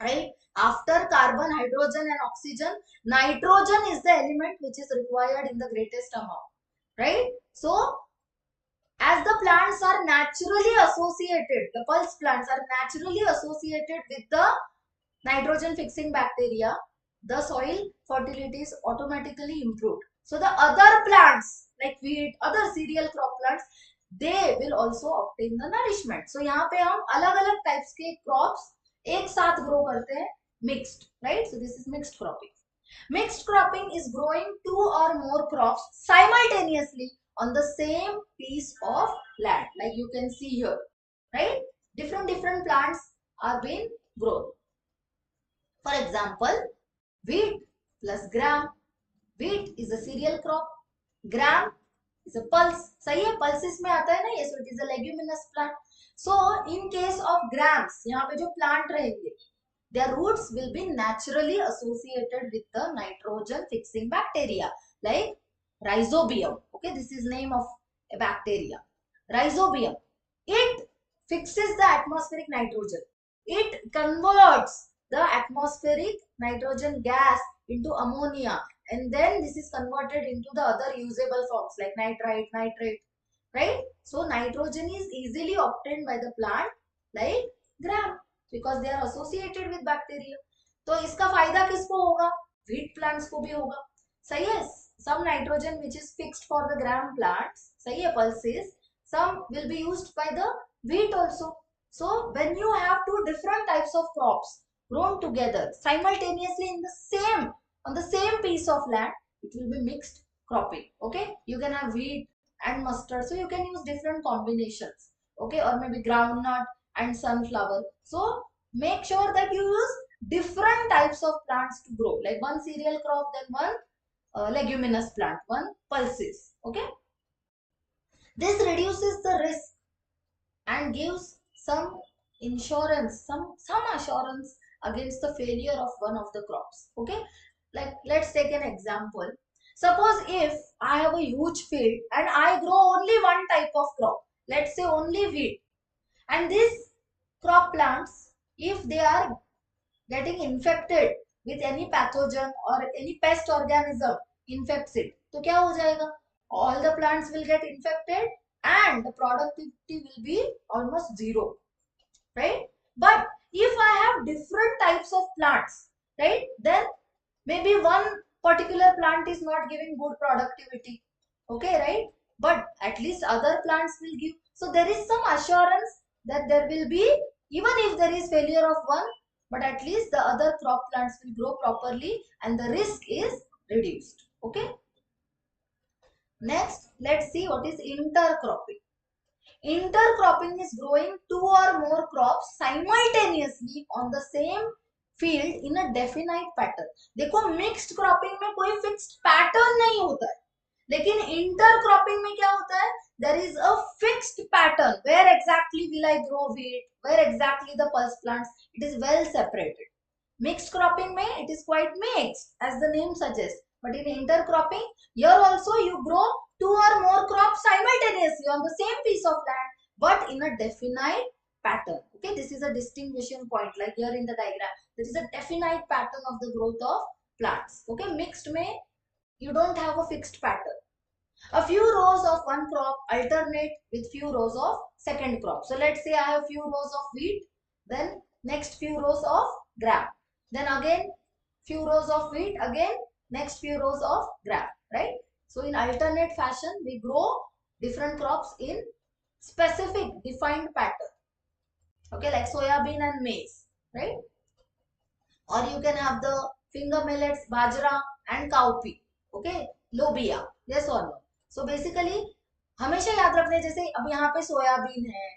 right? After carbon, hydrogen and oxygen, nitrogen is the element which is required in the greatest amount, right? So as the plants are naturally associated, the pulse plants are naturally associated with the nitrogen fixing bacteria, the soil fertility is automatically improved. So the other plants like wheat, other cereal crop plants, they will also obtain the nourishment. So यहाँ पे हम अलग-अलग types के crops एक साथ grow करते हैं, mixed, right? So this is mixed cropping. Mixed cropping is growing two or more crops simultaneously on the same piece of land, like you can see here, right? Different plants are being grown. For example, wheat plus gram. Wheat is a cereal crop. Gram is a pulse. सही है, pulses में आता है ना ये, so it is a leguminous plant. So in case of grams, यहाँ पे जो plant रहेंगे, their roots will be naturally associated with the nitrogen fixing bacteria like rhizobium. Okay, this is name of a bacteria. Rhizobium. It fixes the atmospheric nitrogen. It converts the atmospheric nitrogen gas into ammonia, and then this is converted into the other usable forms like nitrite, nitrate, right? So nitrogen is easily obtained by the plant like gram, because they are associated with bacteria. तो इसका फायदा किसको होगा? Wheat plants को भी होगा. सही है? Some nitrogen which is fixed for the gram plants, सही है, pulses, some will be used by the wheat also. So when you have two different types of crops, grown together simultaneously in the same on the same piece of land, it will be mixed cropping. Okay, you can have wheat and mustard, so you can use different combinations. Okay, or maybe groundnut and sunflower. So make sure that you use different types of plants to grow, like one cereal crop, then one leguminous plant, one pulses. Okay, this reduces the risk and gives some insurance, some assurance against the failure of one of the crops. Okay, like let's take an example. Suppose if I have a huge field and I grow only one type of crop, let's say only wheat, and these crop plants, if they are getting infected with any pathogen or any pest organism infects it, तो क्या हो जाएगा? All the plants will get infected and the productivity will be almost zero, right? But if I have different types of plants, right, then maybe one particular plant is not giving good productivity, okay, right, but at least other plants will give. So there is some assurance that there will be, even if there is failure of one, but at least the other crop plants will grow properly and the risk is reduced. Okay, next let's see what is intercropping. Intercropping is growing two or more crops simultaneously on the same field in a definite pattern. देखो mixed cropping में कोई fixed pattern नहीं होता है, लेकिन intercropping में क्या होता है? There is a fixed pattern. Where exactly will I grow wheat? Where exactly the pulse plants? It is well separated. Mixed cropping may it is quite mixed as the name suggests, but in intercropping here also you grow two or more crops simultaneously on the same piece of land but in a definite pattern. Okay, this is a distinguishing point, like here in the diagram there is a definite pattern of the growth of plants. Okay, mixed may you don't have a fixed pattern. A few rows of one crop alternate with few rows of second crop. So let's say I have few rows of wheat, then next few rows of gram, then again few rows of wheat, again next few rows of gram, right? So in alternate fashion we grow different crops in specific defined pattern. Okay, like soya bean and maize, right? Or you can have the finger millets, bajra and cowpea. Okay, lobia, yes or no? So basically हमेशा याद रखना, जैसे अब यहाँ पे soybean है,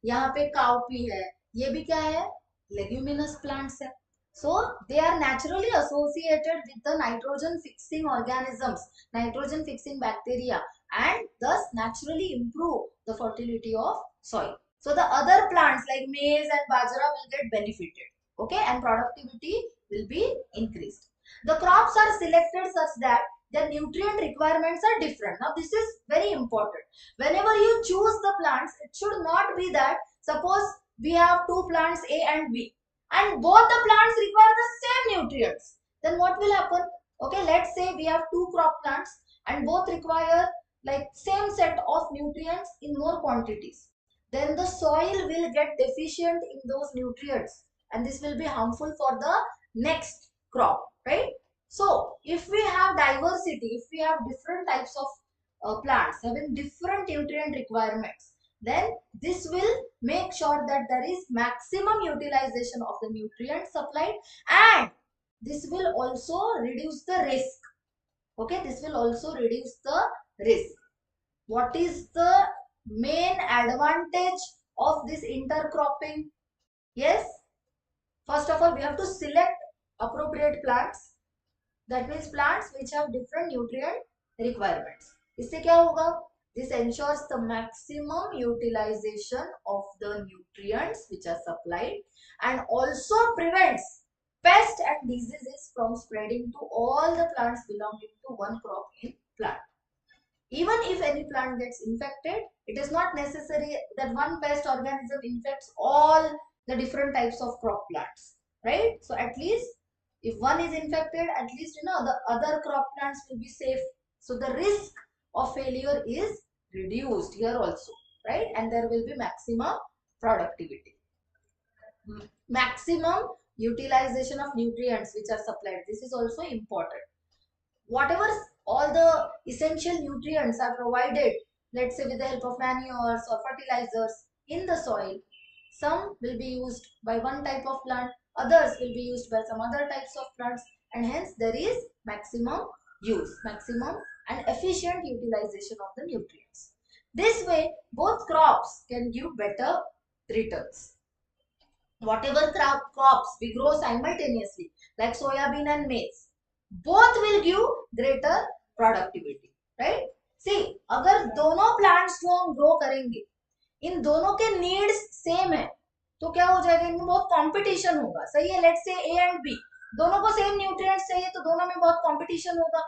यहाँ पे काउपी है, ये भी क्या है? लेग्यूमिनस प्लांट्स है. So they are naturally associated with the nitrogen fixing organisms, nitrogen fixing bacteria, and thus naturally improve the fertility of soil. So the other plants like maize and bajra will get benefited. Okay, and productivity will be increased. The crops are selected such that their nutrient requirements are different. Now this is very important. Whenever you choose the plants, it should not be that suppose we have two plants A and B and both the plants require the same nutrients. Then what will happen? Okay, let's say we have two crop plants and both require like same set of nutrients in more quantities. Then the soil will get deficient in those nutrients and this will be harmful for the next crop, right? So if we have diversity, if we have different types of plants having different nutrient requirements, then this will make sure that there is maximum utilization of the nutrients supplied, and this will also reduce the risk. Okay, this will also reduce the risk. What is the main advantage of this intercropping? Yes, first of all we have to select appropriate plants. That means plants which have different nutrient requirements. इससे क्या होगा? This ensures the maximum utilization of the nutrients which are supplied and also prevents pests and diseases from spreading to all the plants belonging to one crop in plant. Even if any plant gets infected, it is not necessary that one pest organism infects all the different types of crop plants, right? So at least if one is infected, at least the other crop plants will be safe. So the risk of failure is reduced here also, right? And there will be maximum productivity, maximum utilization of nutrients which are supplied. This is also important. Whatever all the essential nutrients are provided, let's say with the help of manures or fertilizers in the soil, some will be used by one type of plant, others will be used by some other types of plants, and hence there is maximum use, maximum and efficient utilization of the nutrients. This way both crops can give better returns. Whatever crops we grow simultaneously, like soybean and maize, both will give greater productivity, right? See, अगर दोनों plants जो हम grow करेंगे, इन दोनों के needs same है, तो क्या हो जाएगा, इनमें बहुत कंपटीशन होगा. सही है, let's say A and B दोनों को सेम न्यूट्रिएंट्स चाहिए, तो दोनों में बहुत कंपटीशन होगा,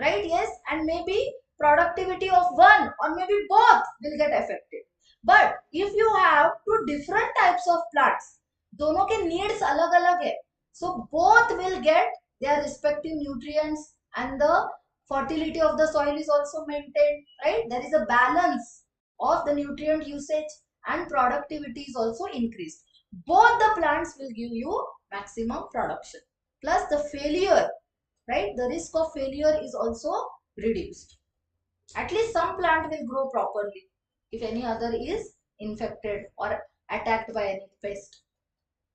right? Yes, and may be productivity of one or maybe both will get affected. But if you have two different types of plants, दोनों के needs अलग अलग है, so both will get their respective nutrients and the fertility of the soil is also maintained, right? There is a balance of the nutrient usage and productivity is also increased. Both the plants will give you maximum production, plus the failure, right? The risk of failure is also reduced. At least some plant will grow properly if any other is infected or attacked by any pest.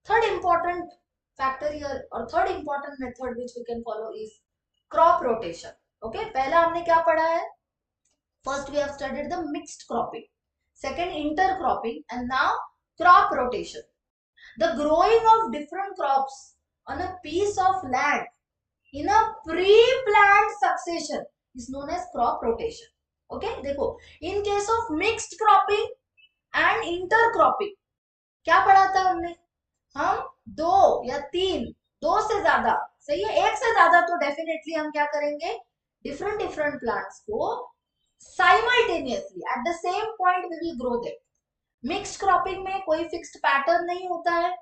Third important factor here, or third important method which we can follow is crop rotation. Okay, पहला हमने क्या पढ़ा है? First we have studied the mixed cropping, second intercropping, and now crop rotation. The growing of different crops on a piece of land in a pre-planned succession is known as crop rotation. Okay, देखो, in case of mixed cropping and intercropping क्या पढ़ा था हमने? हम दो या तीन, दो से ज्यादा, सही है, एक से ज्यादा तो डेफिनेटली हम क्या करेंगे, डिफरेंट डिफरेंट प्लांट्स को simultaneously at the same point we will grow them. Mixed cropping में कोई फिक्स्ड पैटर्न नहीं होता है,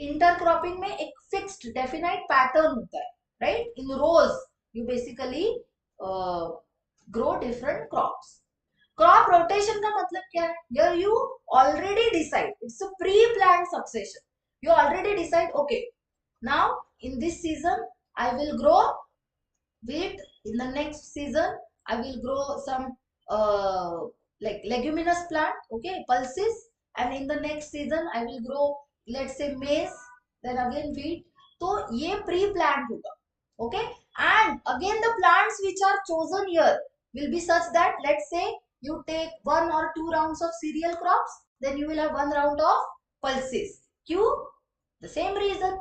इंटरक्रॉपिंग में एक फिक्स्ड डेफिनाइट पैटर्न होता है, right? In rows you basically grow different crops. Crop rotation का मतलब क्या है? Here you already decide, it's a pre-planned succession. You already decide, okay, now in this season I will grow wheat, in the next season I will grow some like leguminous plant, okay, pulses, and in the next season I will grow, let's say, maize, then again wheat. तो ये pre-planned होगा, okay? And again the plants which are chosen here will be such that, let's say, you take 1 or 2 rounds of cereal crops, then you will have 1 round of pulses. Q, the same reason.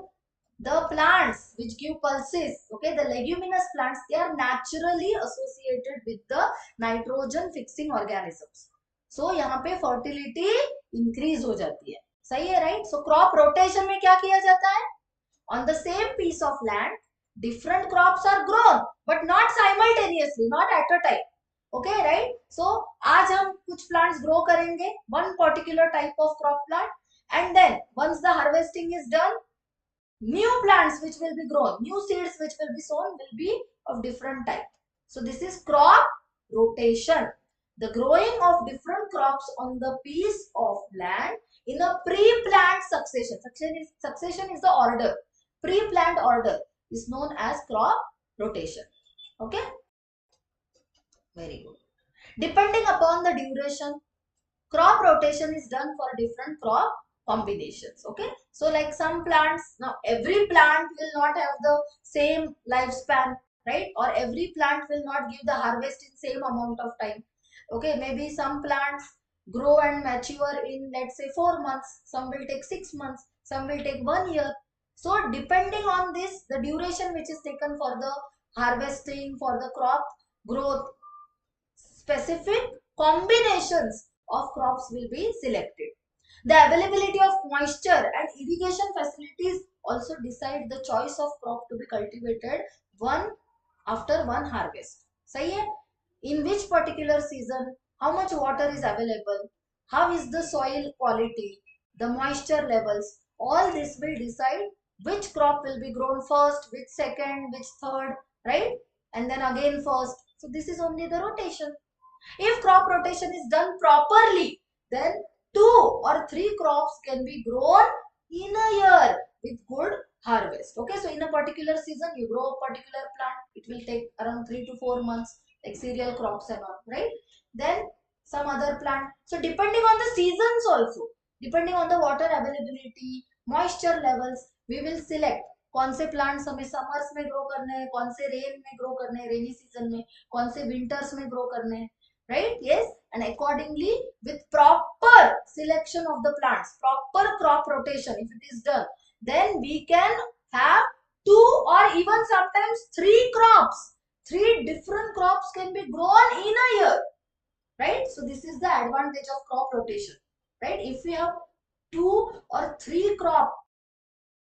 The plants which give pulses, okay, the leguminous plants, they are naturally associated with the nitrogen fixing organisms. So यहाँ पे fertility increase हो जाती है, सही है, right? So crop rotation में क्या किया जाता है? On the same piece of land, different crops are grown, but not simultaneously, not at a time. Okay, right? So आज हम कुछ plants grow करेंगे, one particular type of crop plant, and then once the harvesting is done, new plants which will be grown, new seeds which will be sown will be of different type. So this is crop rotation, the growing of different crops on the piece of land in a pre-planned succession. Succession is the order. Pre-planned order is known as crop rotation. Okay, very good. Depending upon the duration, crop rotation is done for different crop combinations. Okay, so like some plants, now every plant will not have the same lifespan, right? Or every plant will not give the harvest in same amount of time. Okay, maybe some plants grow and mature in, let's say, 4 months, some will take 6 months, some will take 1 year. So depending on this, the duration which is taken for the harvesting, for the crop growth, specific combinations of crops will be selected. The availability of moisture and irrigation facilities also decide the choice of crop to be cultivated one after one harvest. सही है? In which particular season, how much water is available, how is the soil quality, the moisture levels, all this will decide which crop will be grown first, which second, which third, right? And then again first. So this is only the rotation. If crop rotation is done properly, then 2 or 3 crops can be grown in a year with good harvest. Okay, so in a particular season, you grow a particular plant, it will take around 3 to 4 months, like cereal crops and all, right? Then some other plant. So depending on the seasons also, depending on the water availability, moisture levels we will select कौन से plants हमें summers में grow करने हैं, कौन से rain में grow करने हैं, रेनी सीजन में, कौन से विंटर्स में ग्रो करने हैं, right? Yes, and accordingly with proper selection of the plants, proper crop rotation if it is done, then we can have two or even sometimes three crops. Three different crops can be grown in a year, right? So this is the advantage of crop rotation, right? If we have two or three crop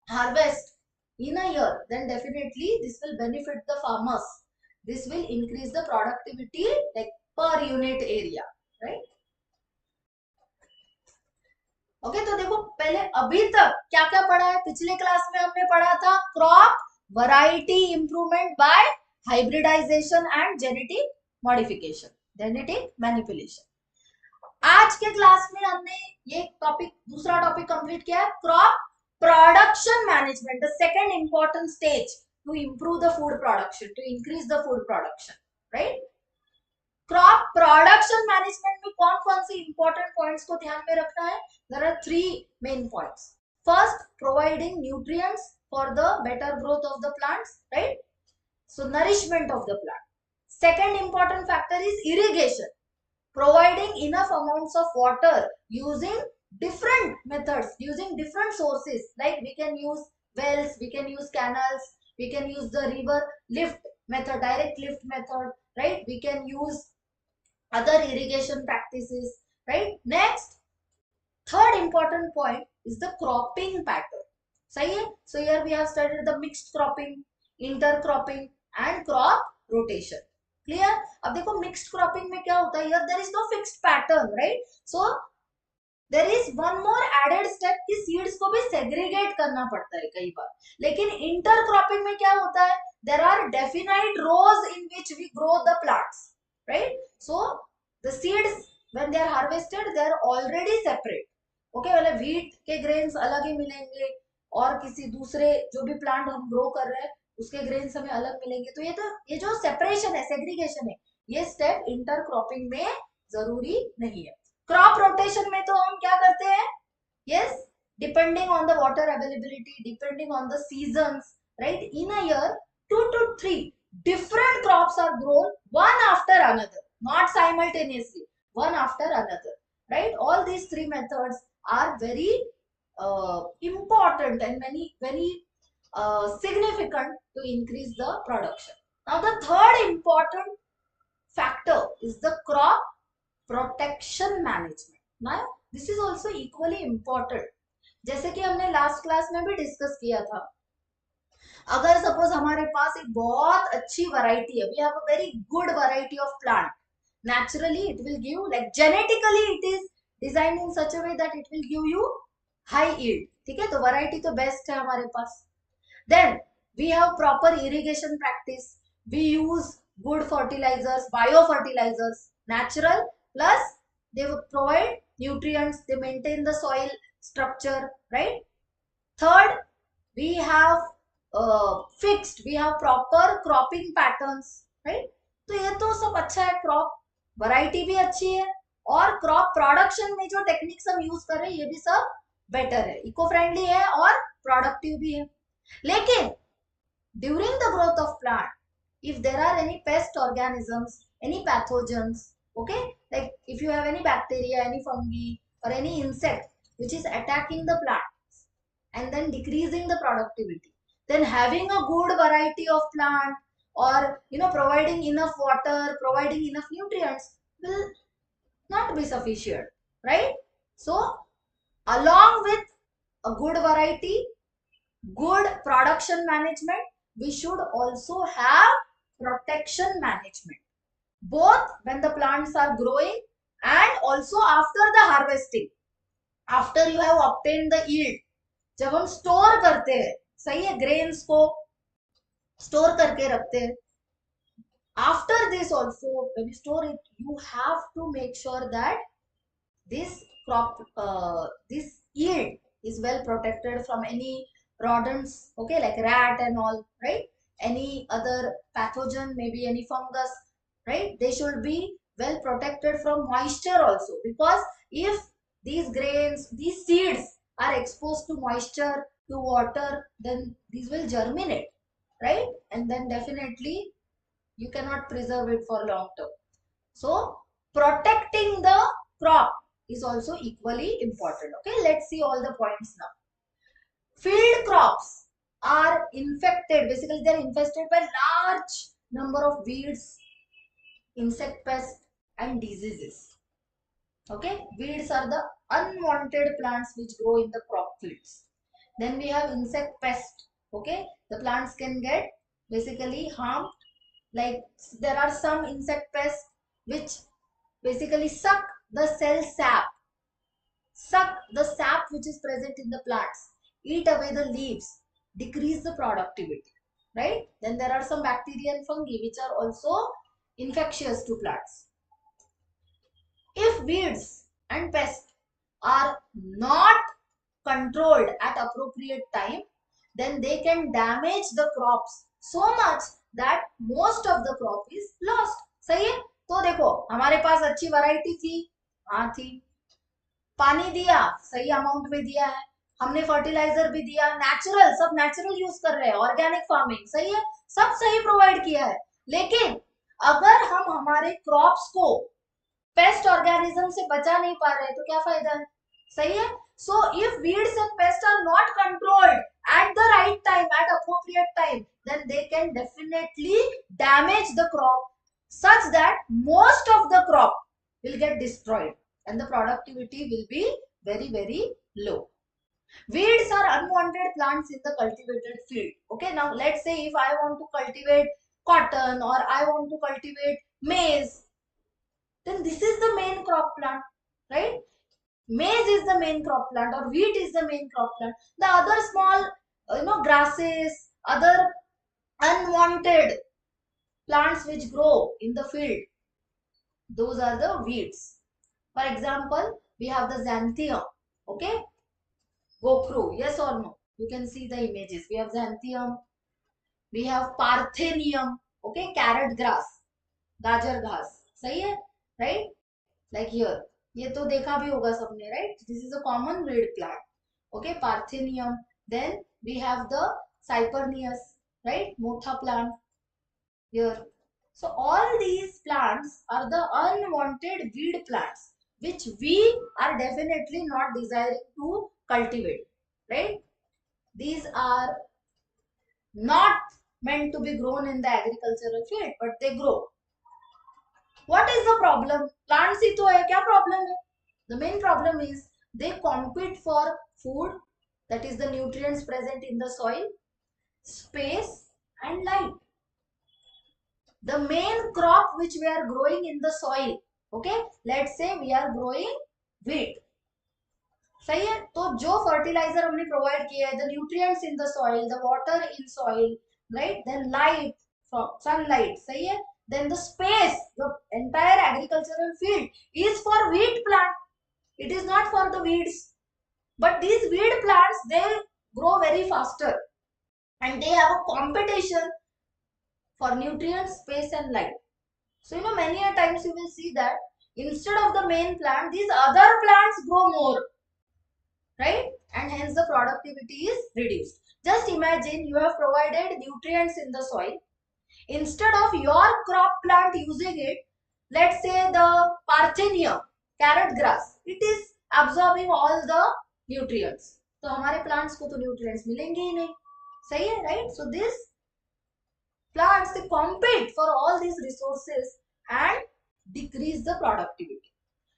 harvest in a year, then definitely this will benefit the farmers. This will increase the productivity like per unit area, right? Okay तो देखो पहले अभी तक क्या क्या पढ़ा है, पिछले क्लास में हमने पढ़ा था crop variety improvement by hybridization and genetic modification, genetic manipulation. आज के क्लास में हमने ये टॉपिक, दूसरा टॉपिक कंप्लीट किया है, crop production management, the second important stage to improve the food production, to increase the food production, right? Crop production management में कौन कौन से इंपॉर्टेंट पॉइंट्स को ध्यान में रखना है? There are three main points. First, providing nutrients for the better growth of the plants, right? So nourishment of the plant. Second important factor is irrigation, providing enough amounts of water using different methods, using different sources, like we can use wells, we can use canals, we can use the river lift method, direct lift method, right? We can use other irrigation practices, right? Next, third important point is the cropping pattern. सही है? So here we have studied the mixed cropping, intercropping and crop rotation. Clear? अब देखो mixed cropping में क्या होता है, here there is no fixed pattern, right? So there is one more added step कि seeds को भी segregate करना पड़ता है कई बार। लेकिन intercropping में क्या होता है, there are definite rows in which we grow the plants, right? So the seeds when they are harvested they are already separate. Okay वाले व्हीट के ग्रेन्स अलग ही मिलेंगे और किसी दूसरे जो भी प्लांट हम ग्रो कर रहे हैं उसके ग्रेन्स हमें अलग मिलेंगे। तो ये जो सेपरेशन है, सेग्रीगेशन है, ये स्टेप इंटरक्रॉपिंग में जरूरी नहीं है। क्रॉप रोटेशन में तो हम क्या करते हैं, yes, depending on the water availability, depending on the seasons, right, in a year 2 to 3 different crops are grown one after another, not simultaneously, one after another, right? All these three methods are very important and very significant to increase the production. Now the third important factor is the crop protection management. Now this is also equally important. जैसे कि हमने last class में भी discuss किया था, अगर suppose हमारे पास एक बहुत अच्छी वैरायटी है, we have a very good variety of plant, naturally it will give, like genetically it is designed in such a way that it will give you high yield, ठीक है? तो वैरायटी तो best है हमारे पास। then we have proper irrigation practice, we use good fertilizers, bio fertilizers, natural, plus they provide nutrients, they maintain the soil structure, right? third, we have fixed, we have proper cropping patterns, right? तो ये तो सब अच्छा है, crop variety भी अच्छी है और क्रॉप प्रोडक्शन में जो टेक्निक्स हम यूज कर रहे हैं ये भी सब बेटर है, इको फ्रेंडली है और प्रोडक्टिव भी है। लेकिन during the growth of plant, if there are any pest organisms, any pathogens, okay, like if you have any bacteria, any fungi or any insect which is attacking the plant and then decreasing the productivity, then having a good variety of plant or providing enough water, providing enough nutrients will not be sufficient, right? So along with a good variety, good production management, we should also have protection management, both when the plants are growing and also after the harvesting, after you have obtained the yield, जब हम store करते हैं, सही है, grains को store करके रखते हैं, after this also when you store it, you have to make sure that this crop, this yield is well protected from any rodents, okay, like rat and all, right? Any other pathogen, maybe any fungus, right? They should be well protected from moisture also, because if these grains, these seeds are exposed to moisture, to water, then these will germinate, right? And then definitely you cannot preserve it for long term. So protecting the crop is also equally important. Okay, let's see all the points now. Field crops are infected, basically they are infested by large number of weeds, insect pests and diseases. Okay, weeds are the unwanted plants which grow in the crop fields. Then we have insect pest. Okay, the plants can get basically harmed. Like there are some insect pests which basically suck the cell sap, suck the sap which is present in the plants, eat away the leaves, decrease the productivity, right? Then there are some bacteria and fungi which are also infectious to plants. If weeds and pests are not controlled at appropriate time, then they can damage the crops so much that most of the crop is lost. सही है? तो देखो हमारे पास अच्छी variety थी, हाँ थी, पानी दिया सही अमाउंट में दिया है, हमने फर्टिलाइजर भी दिया, नेचुरल, सब नेचुरल यूज कर रहे हैं, ऑर्गेनिक फार्मिंग सही है, सब सही प्रोवाइड किया है, लेकिन अगर हम हमारे क्रॉप्स को पेस्ट ऑर्गेनिज्म से बचा नहीं पा रहे तो क्या फायदा है? सही है. So if weeds and pest are not controlled at the right time, at appropriate time, then they can definitely damage the crop such that most of the crop will get destroyed and the productivity will be very low. Weeds are unwanted plants in the cultivated field. Okay, now let's say if I want to cultivate cotton or I want to cultivate maize, then this is the main crop plant, right? Maize is the main crop plant or wheat is the main crop plant. The other small, grasses, other unwanted plants which grow in the field, those are the weeds. For example, we have the xanthium. Okay, go through. Yes or no? You can see the images. We have xanthium. We have parthenium. Okay, carrot grass, gajar घास. सही है, right? Like here, ये तो देखा भी होगा सबने, right? This is a common weed plant. Okay, parthenium. Then we have the cyperneus, right? Motha plant here. So all these plants are the unwanted weed plants which we are definitely not desiring to cultivate, right? These are not meant to be grown in the agricultural field, but they grow. What is the problem? Plants ही तो है, क्या problem है? The main problem is they compete for food, that is the nutrients present in the soil, space and light. The main crop which we are growing in the soil, okay, let's say we are growing wheat, सही है, तो जो fertilizer हमने provide किया है, the nutrients in the soil, the water in soil, right, then light from sunlight, सही है, then the space, the entire agricultural field is for wheat plant, it is not for the weeds. But these weed plants, they grow very faster and they have a competition for nutrients, space and light. So many a times you will see that instead of the main plant, these other plants grow more, right? And hence the productivity is reduced. Just imagine you have provided nutrients in the soil. Instead of your crop plant using it, let's say the parthenium, carrot grass, it is absorbing all the nutrients. तो हमारे plants को तो nutrients मिलेंगे ही नहीं, सही है, right? So this plants, they compete for all these resources and decrease the productivity.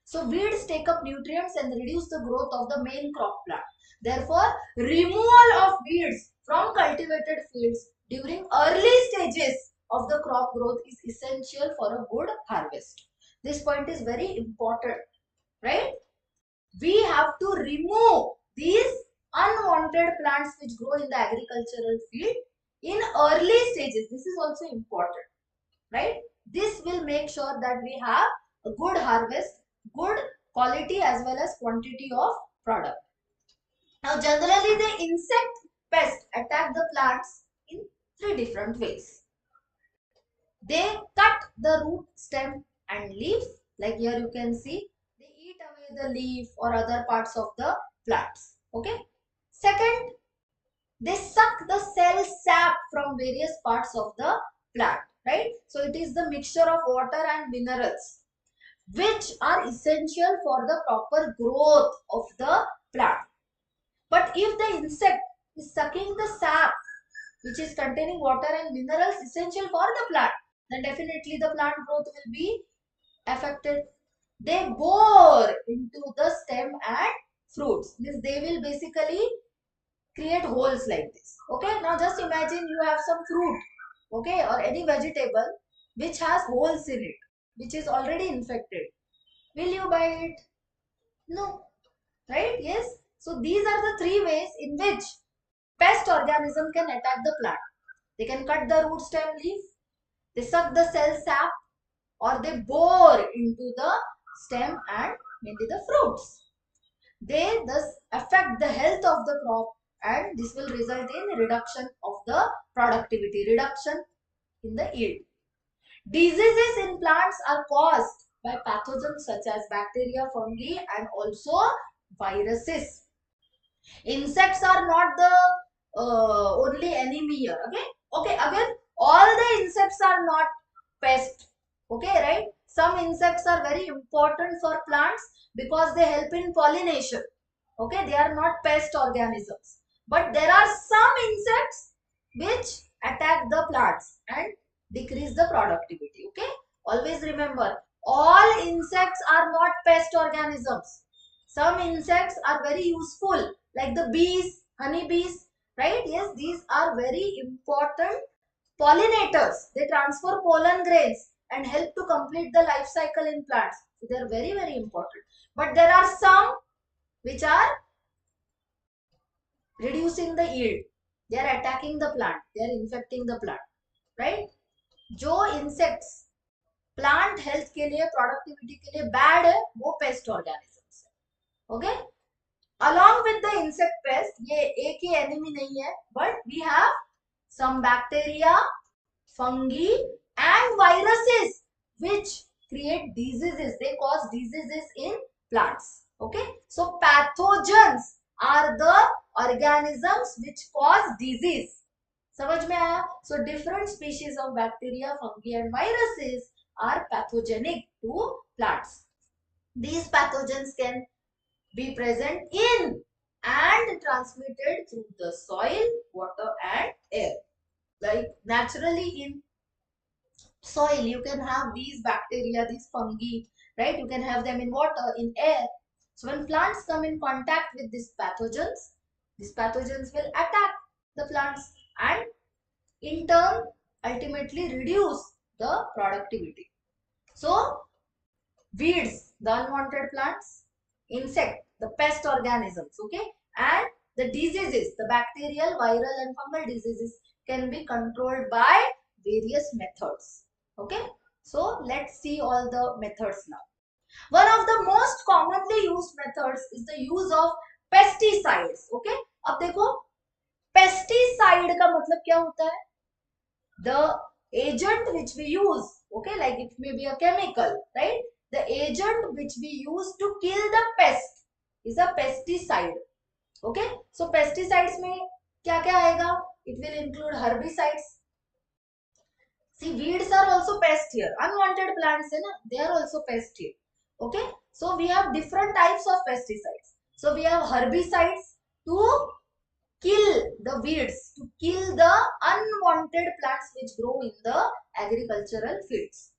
So weeds take up nutrients and reduce the growth of the main crop plant. Therefore, removal of weeds from cultivated fields during early stages of the crop growth is essential for a good harvest. This point is very important, right? We have to remove these unwanted plants which grow in the agricultural field in early stages. This is also important, right? This will make sure that we have a good harvest, good quality as well as quantity of product. Now generally the insect pests attack the plants in three different ways. They cut the root, stem and leaves, like here you can see, they eat away the leaf or other parts of the plants. Okay. Second, they suck the cell sap from various parts of the plant, right? So it is the mixture of water and minerals which are essential for the proper growth of the plant. But if the insect is sucking the sap which is containing water and minerals essential for the plant, then definitely the plant growth will be affected. They bore into the stem and fruits. Means they will basically create holes like this. Okay, now just imagine you have some fruit, okay, or any vegetable which has holes in it, which is already infected. Will you buy it? No, right? Yes. So these are the three ways in which pest organism can attack the plant. They can cut the root, stem, leaf, they suck the cell sap, or they bore into the stem and maybe the fruits. They thus affect the health of the crop, and this will result in reduction of the productivity, reduction in the yield. Diseases in plants are caused by pathogens such as bacteria, fungi, and also viruses. Insects are not the only enemy here. Okay, again, all the insects are not pest. Okay, right? Some insects are very important for plants because they help in pollination. Okay, they are not pest organisms, but there are some insects which attack the plants and decrease the productivity. Okay, always remember, all insects are not pest organisms. Some insects are very useful, like the bees, honey bees, right? Yes, these are very important pollinators. They transfer pollen grains and help to complete the life cycle in plants. So they are very, very important. But there are some which are reducing the yield. They are attacking the plant. They are infecting the plant, right? जो insects plant health के लिए, productivity के लिए bad है, वो pest organisms है. Okay? Along with the insect pest, ये एक ही enemy नहीं है, but we have some bacteria, fungi, and viruses which create diseases. They cause diseases in plants. Okay, so pathogens are the organisms which cause disease. समझ में आया? So different species of bacteria, fungi, and viruses are pathogenic to plants. These pathogens can be present in and transmitted through the soil, water, and air. Like naturally in soil, you can have these bacteria, these fungi, right? You can have them in water, in air. So when plants come in contact with these pathogens will attack the plants and in turn ultimately reduce the productivity. So weeds, the unwanted plants, insect, the pest organisms, okay, and the diseases, the bacterial, viral, and fungal diseases can be controlled by various methods. Okay, so let's see all the methods now. One of the most commonly used methods is the use of pesticides. Okay, अब देखो pesticide का मतलब क्या होता है? The agent which we use, okay, like it may be a chemical, right? The agent which we use to kill the pest is a pesticide. Okay, so pesticides में क्या क्या आएगा? It will include herbicides. See, weeds are also pest here. Unwanted plants है ना? They are also pest here. Okay, so we have different types of pesticides. So we have herbicides to kill the weeds, to kill the unwanted plants which grow in the agricultural fields.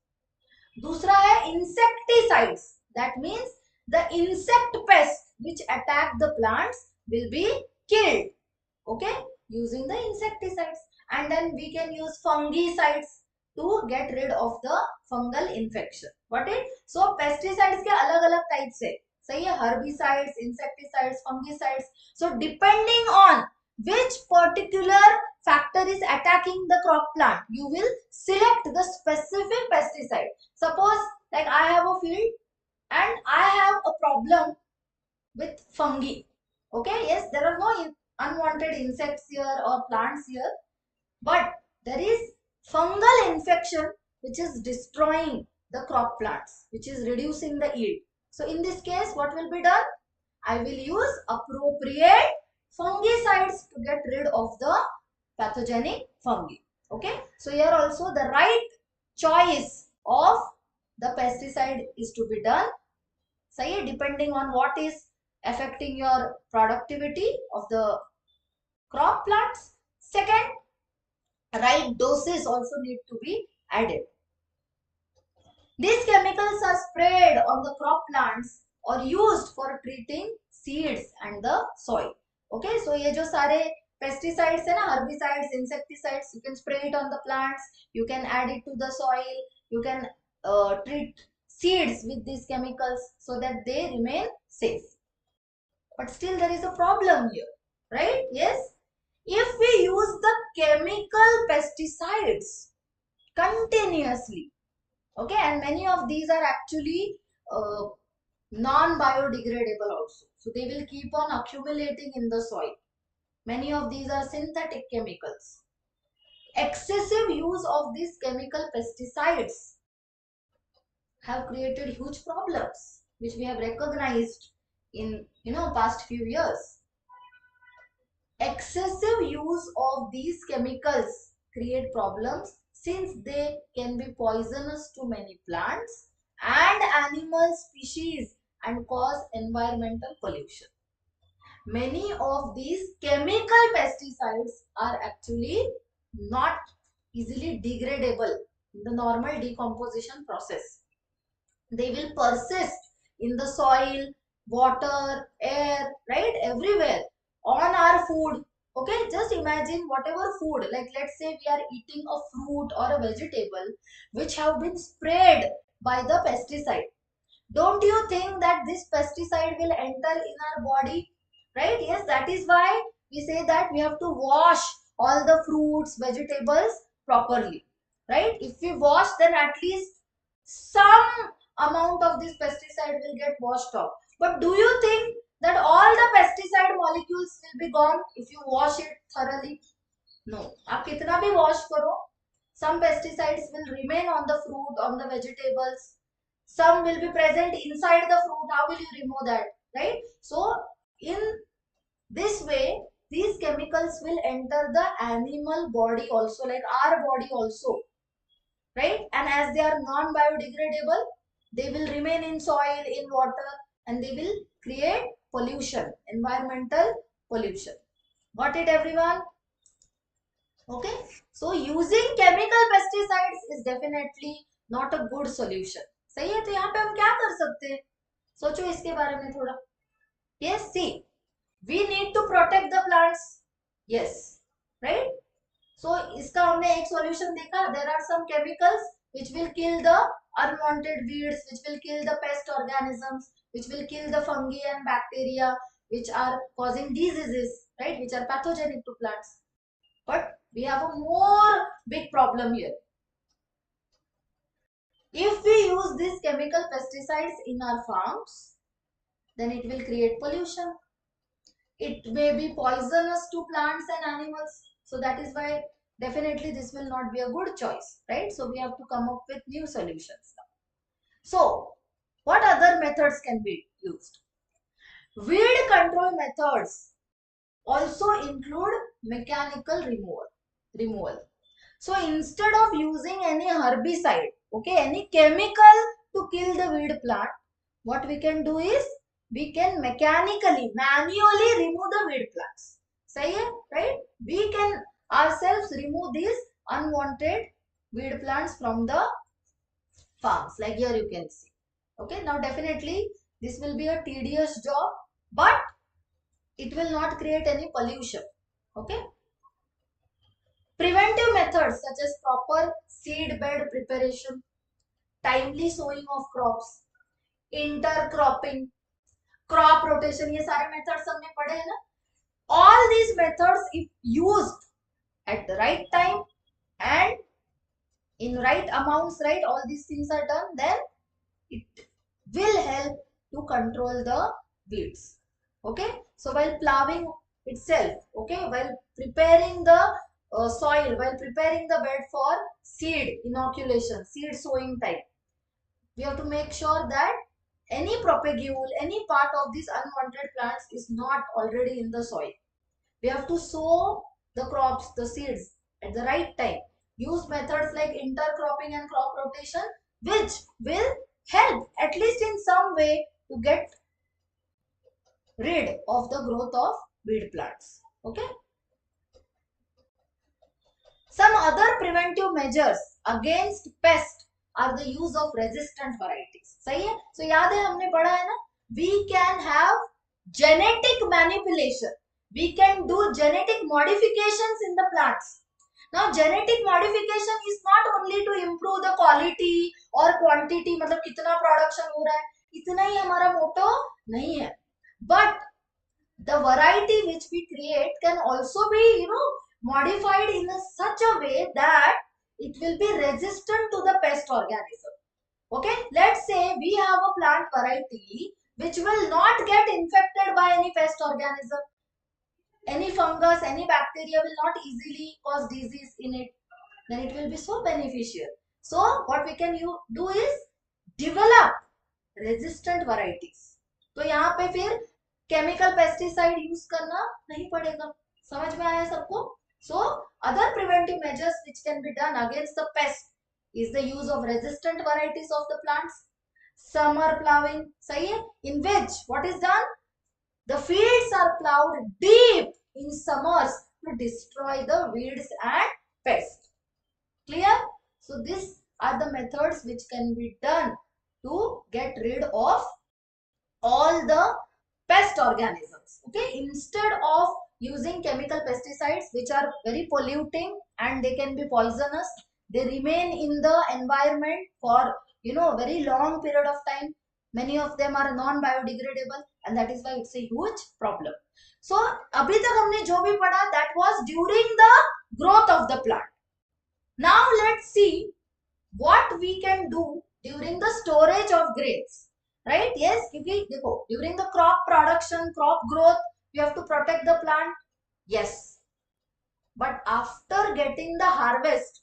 दूसरा है insecticides. That means the insect pests which attack the plants will be killed. Okay, using the insecticides. And then we can use fungicides to get rid of the fungal infection. Got it? So pesticides के अलग अलग types है. सही है? Herbicides, insecticides, fungicides. So depending on which particular factor is attacking the crop plant, you will select the specific pesticide. Suppose like I have a field and I have a problem with fungi. Okay, yes, there are no unwanted insects here or plants here, but there is fungal infection which is destroying the crop plants, which is reducing the yield. So in this case, what will be done? I will use appropriate fungicides to get rid of the pathogenic fungi. Okay, so here also the right choice of the pesticide is to be done. Say depending on what is affecting your productivity of the crop plants. Second, right doses also need to be added. These chemicals are sprayed on the crop plants or used for treating seeds and the soil. Okay, so ये जो सारे pesticides है ना, herbicides, insecticides, you can spray it on the plants, you can add it to the soil, you can treat seeds with these chemicals so that they remain safe. But still there is a problem here, right? Yes, if we use the chemical pesticides continuously, okay, and many of these are actually non-biodegradable also, so they will keep on accumulating in the soil. Many of these are synthetic chemicals. Excessive use of these chemical pesticides have created huge problems which we have recognized in past few years. Excessive use of these chemicals create problems since they can be poisonous to many plants and animal species and cause environmental pollution. Many of these chemical pesticides are actually not easily degradable in the normal decomposition process. They will persist in the soil, water, air, right, everywhere, on our food. Okay, just imagine whatever food, like let's say we are eating a fruit or a vegetable which have been sprayed by the pesticide. Don't you think that this pesticide will enter in our body, right? Yes, that is why we say that we have to wash all the fruits, vegetables properly, right? If we wash, then at least some amount of this pesticide will get washed off. But do you think that all the pesticide molecules will be gone if you wash it thoroughly? No. आप कितना भी wash करो, some pesticides will remain on the fruit, on the vegetables. Some will be present inside the fruit. How will you remove that, right? So in this way, these chemicals will enter the animal body also, like our body also, right? And as they are non-biodegradable, they will remain in soil, in water, and they will create pollution, environmental pollution. Got it, everyone? Okay, so using chemical pesticides is definitely not a good solution. सही है, तो यहाँ पे हम क्या कर सकते हैं, सोचो इसके बारे में थोड़ा. Yes, see, we need to protect the plants. Yes, right? So इसका हमने एक solution देखा. There are some chemicals which will kill the unwanted weeds, which will kill the pest organisms, which will kill the fungi and bacteria, which are causing diseases, right? Which are pathogenic to plants. But we have a more big problem here. If we use these chemical pesticides in our farms, then it will create pollution. It may be poisonous to plants and animals. So that is why definitely this will not be a good choice, right? So we have to come up with new solutions now. So what other methods can be used? Weed control methods also include mechanical removal. So instead of using any herbicide, okay, any chemical to kill the weed plant, what we can do is we can manually remove the weed plants. Sahi hai, right? We can ourselves remove these unwanted weed plants from the farms. Like here you can see. Okay, now definitely this will be a tedious job, but it will not create any pollution. Okay. Preventive methods such as proper seed bed preparation, timely sowing of crops, intercropping, crop rotation, ये सारे methods हमने पढ़े हैं ना. All these methods, if used at the right time and in right amounts, right, all these things are done, then it will help to control the weeds. Okay, so while plowing itself, okay, while preparing the soil, while preparing the bed for seed inoculation, seed sowing time, we have to make sure that any propagule, any part of these unwanted plants is not already in the soil. We have to sow the crops, the seeds at the right time. Use methods like intercropping and crop rotation, which will help at least in some way to get rid of the growth of weed plants. Okay. Some other preventive measures against pest are the use of resistant varieties. सही है? So याद है हमने पढ़ा है ना? We can have genetic manipulation. We can do genetic modifications in the plants. Now genetic modification is not only to improve the quality or quantity, मतलब कितना production हो रहा है, इतना ही हमारा motto नहीं है. But the variety which we create can also be, modified in such a way that it will be resistant to the pest organism. Okay, let's say we have a plant variety which will not get infected by any pest organism. Any fungus, any bacteria will not easily cause disease in it. Then it will be so beneficial. So what we can do is develop resistant varieties. तो यहाँ पे फिर chemical pesticide use करना नहीं पड़ेगा. समझ में आया सबको? So other preventive measures which can be done against the pest is the use of resistant varieties of the plants. Summer plowing, सही है? In which what is done? The fields are plowed deep in summers to destroy the weeds and pests. Clear? So these are the methods which can be done to get rid of all the pest organisms. Okay, instead of using chemical pesticides which are very polluting and they can be poisonous, they remain in the environment for very long period of time. Many of them are non biodegradable and that is why it's a huge problem. So अभी तक हमने जो भी पढ़ा that was during the growth of the plant. Now let's see what we can do during the storage of grains. Right? Yes, क्योंकि देखो during the crop production, crop growth, we have to protect the plant. Yes, but after getting the harvest,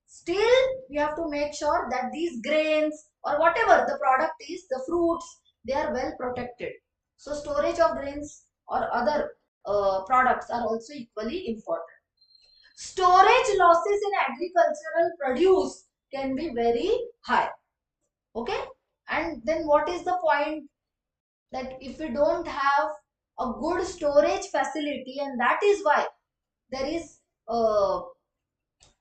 still we have to make sure that these grains or whatever the product is, the fruits, they are well protected. So storage of grains or other products are also equally important. Storage losses in agricultural produce can be very high. Okay, and then what is the point? That if we don't have a good storage facility, and that is why there is a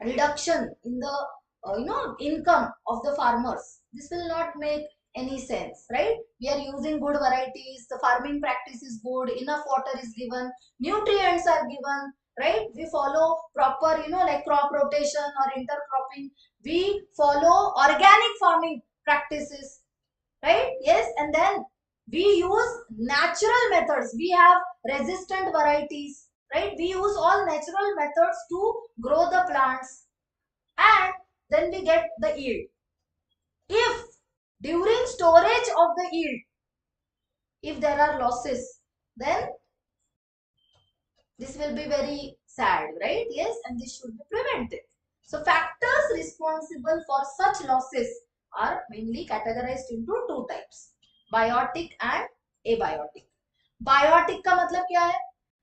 reduction in the income of the farmers. This will not make any sense, right? We are using good varieties, the farming practice is good, enough water is given, nutrients are given, right? We follow proper like crop rotation or intercropping. We follow organic farming practices, right? Yes, and then we use natural methods. We have resistant varieties, right? We use all natural methods to grow the plants and then we get the yield. If during storage of the yield, if there are losses, then this will be very sad, right? Yes, and this should be prevented. So factors responsible for such losses are mainly categorized into two types, biotic and abiotic. Biotic का मतलब क्या है?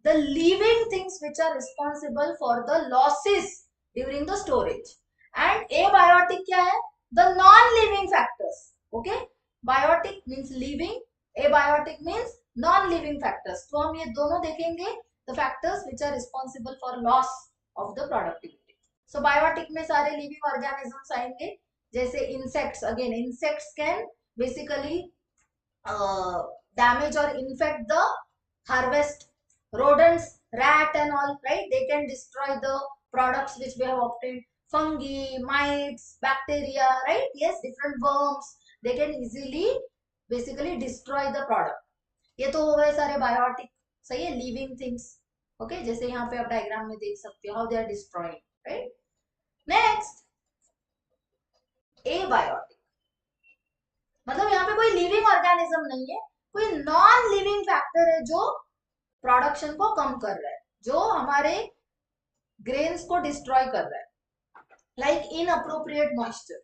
The living things which are responsible for the losses during the storage. And abiotic क्या है? The non-living factors. Okay? Biotic means living, abiotic means non-living factors. तो हम ये दोनों देखेंगे, the factors which are responsible for loss of the productivity. So biotic में सारे living organisms आएंगे, जैसे insects. Again, insects can basically damage or infect the harvest. Rodents, rat and all, right? They can destroy the products which we have obtained. Fungi, mites, bacteria, right? Yes, different worms. They can easily basically destroy the product. ये तो हो गए सारे biotic. सही है, living things. Okay, जैसे यहाँ पे आप डायग्राम में देख सकते हो how they are destroying, right? Next, abiotic. मतलब यहाँ पे कोई लिविंग ऑर्गेनिज्म नहीं है, कोई नॉन लिविंग फैक्टर है जो प्रोडक्शन को कम कर रहा है, जो हमारे ग्रेन्स को डिस्ट्रॉय कर रहा है. Like inappropriate moisture.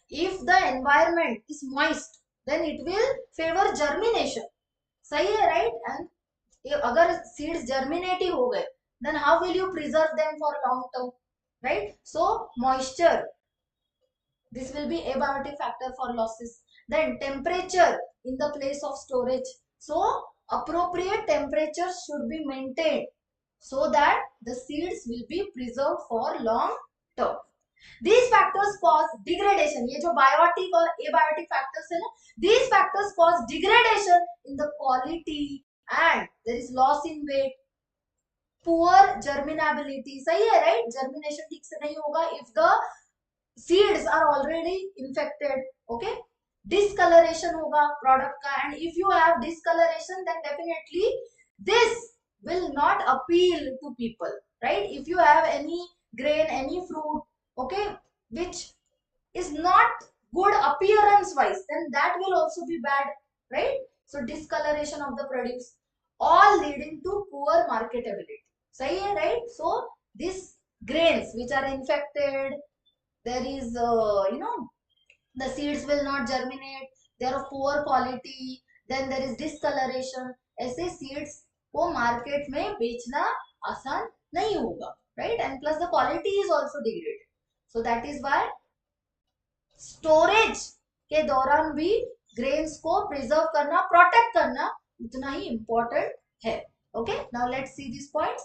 If the environment is moist, then it will favor germination. सही है, right? And अगर seeds germinate ही हो गए, then how will you preserve them for long term, right? So moisture, this will be abiotic factor for losses. Then temperature in the place of storage. So appropriate temperature should be maintained so that the seeds will be preserved for long term. These factors cause degradation. ये जो biotic और abiotic factors है ना, these factors cause degradation in the quality and there is loss in weight, poor germinability. सही है, right? Germination ठीक से नहीं होगा if the seeds are already infected. Okay, discoloration होगा product का, and if you have discoloration then definitely this will not appeal to people, right? If you have any grain, any fruit, okay, which is not good appearance wise, then that will also be bad, right? So discoloration of the produce, all leading to poor marketability. सही है, right? So these grains which are infected, there is the seeds will not germinate, they are of poor quality, then there is discoloration. ऐसे seeds को market में बेचना आसान नहीं होगा, right? And plus the quality is also degraded. So that is why storage के दौरान भी grains को preserve करना, protect करना उतना ही important है. Okay, now let's see these points.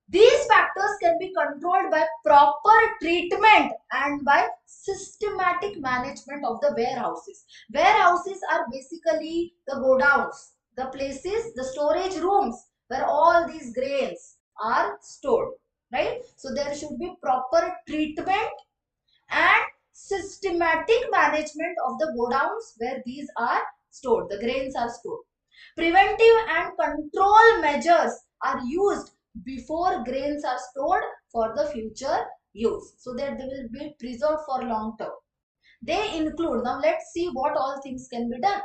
These factors can be controlled by proper treatment and by systematic management of the warehouses. Warehouses are basically the godowns, the places, the storage rooms where all these grains are stored, right? So there should be proper treatment and systematic management of the godowns where these are stored, the grains are stored. Preventive and control measures are used before grains are stored for the future use, so that they will be preserved for long term. They include, now let's see what all things can be done.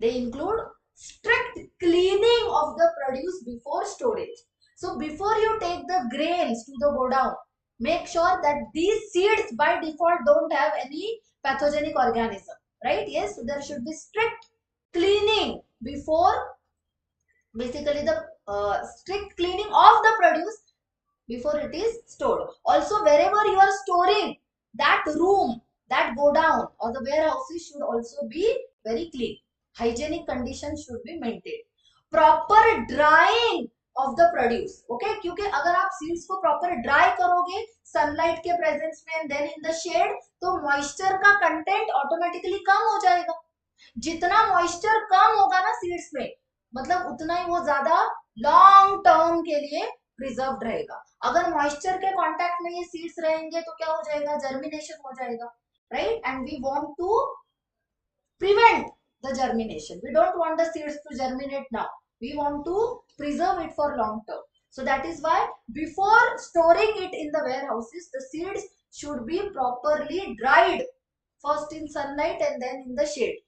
They include strict cleaning of the produce before storage. So before you take the grains to the godown, make sure that these seeds by default don't have any pathogenic organism, right? Yes, so there should be strict cleaning before, basically the strict cleaning of the produce before it is stored. Also, wherever you are storing, that room, that godown or the warehouses should also be very clean. Hygienic conditions should be maintained. Proper drying of the produce. Okay, क्योंकि अगर आप seeds को proper dry करोगे sunlight के presence में and then in the shade, तो moisture का content automatically कम हो जाएगा. जितना मॉइस्चर कम होगा ना सीड्स में, मतलब उतना ही वो ज्यादा लॉन्ग टर्म के लिए प्रिजर्व्ड रहेगा. अगर मॉइस्चर के कांटेक्ट में ये सीड्स रहेंगे तो क्या हो जाएगा, जर्मिनेशन हो जाएगा, right? And we want to prevent the germination. We don't want the seeds to germinate now. We want to preserve it for long term. So that is why before storing it in the warehouses, the seeds should be properly dried, first in sunlight and then in the shade.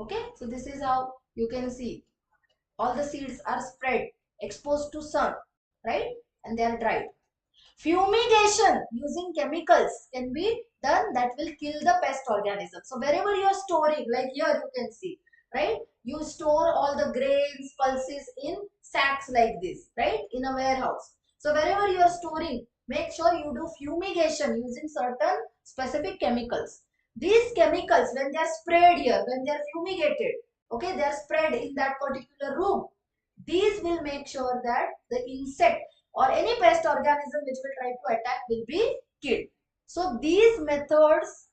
Okay, so this is how you can see all the seeds are spread, exposed to sun, right? And they are dried. Fumigation using chemicals can be done that will kill the pest organisms. So wherever you are storing, like here you can see, right? You store all the grains, pulses in sacks like this, right? In a warehouse. So wherever you are storing, make sure you do fumigation using certain specific chemicals. These chemicals, when they are sprayed here, when they are fumigated, okay, they are spread in that particular room. These will make sure that the insect or any pest organism which will try to attack will be killed. So these methods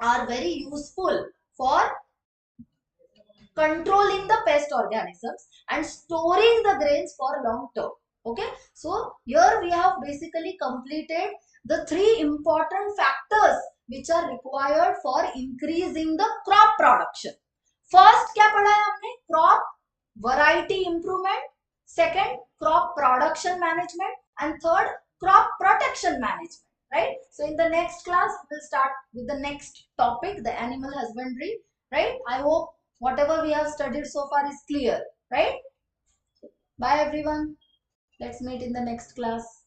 are very useful for controlling the pest organisms and storing the grains for long term. Okay, so here we have basically completed the three important factors which are required for increasing the crop production. First क्या पढ़ा है हमने? Crop variety improvement, second crop production management, and third crop protection management, right? So in the next class we'll start with the next topic, the animal husbandry, right? I hope whatever we have studied so far is clear, right? Bye everyone, let's meet in the next class.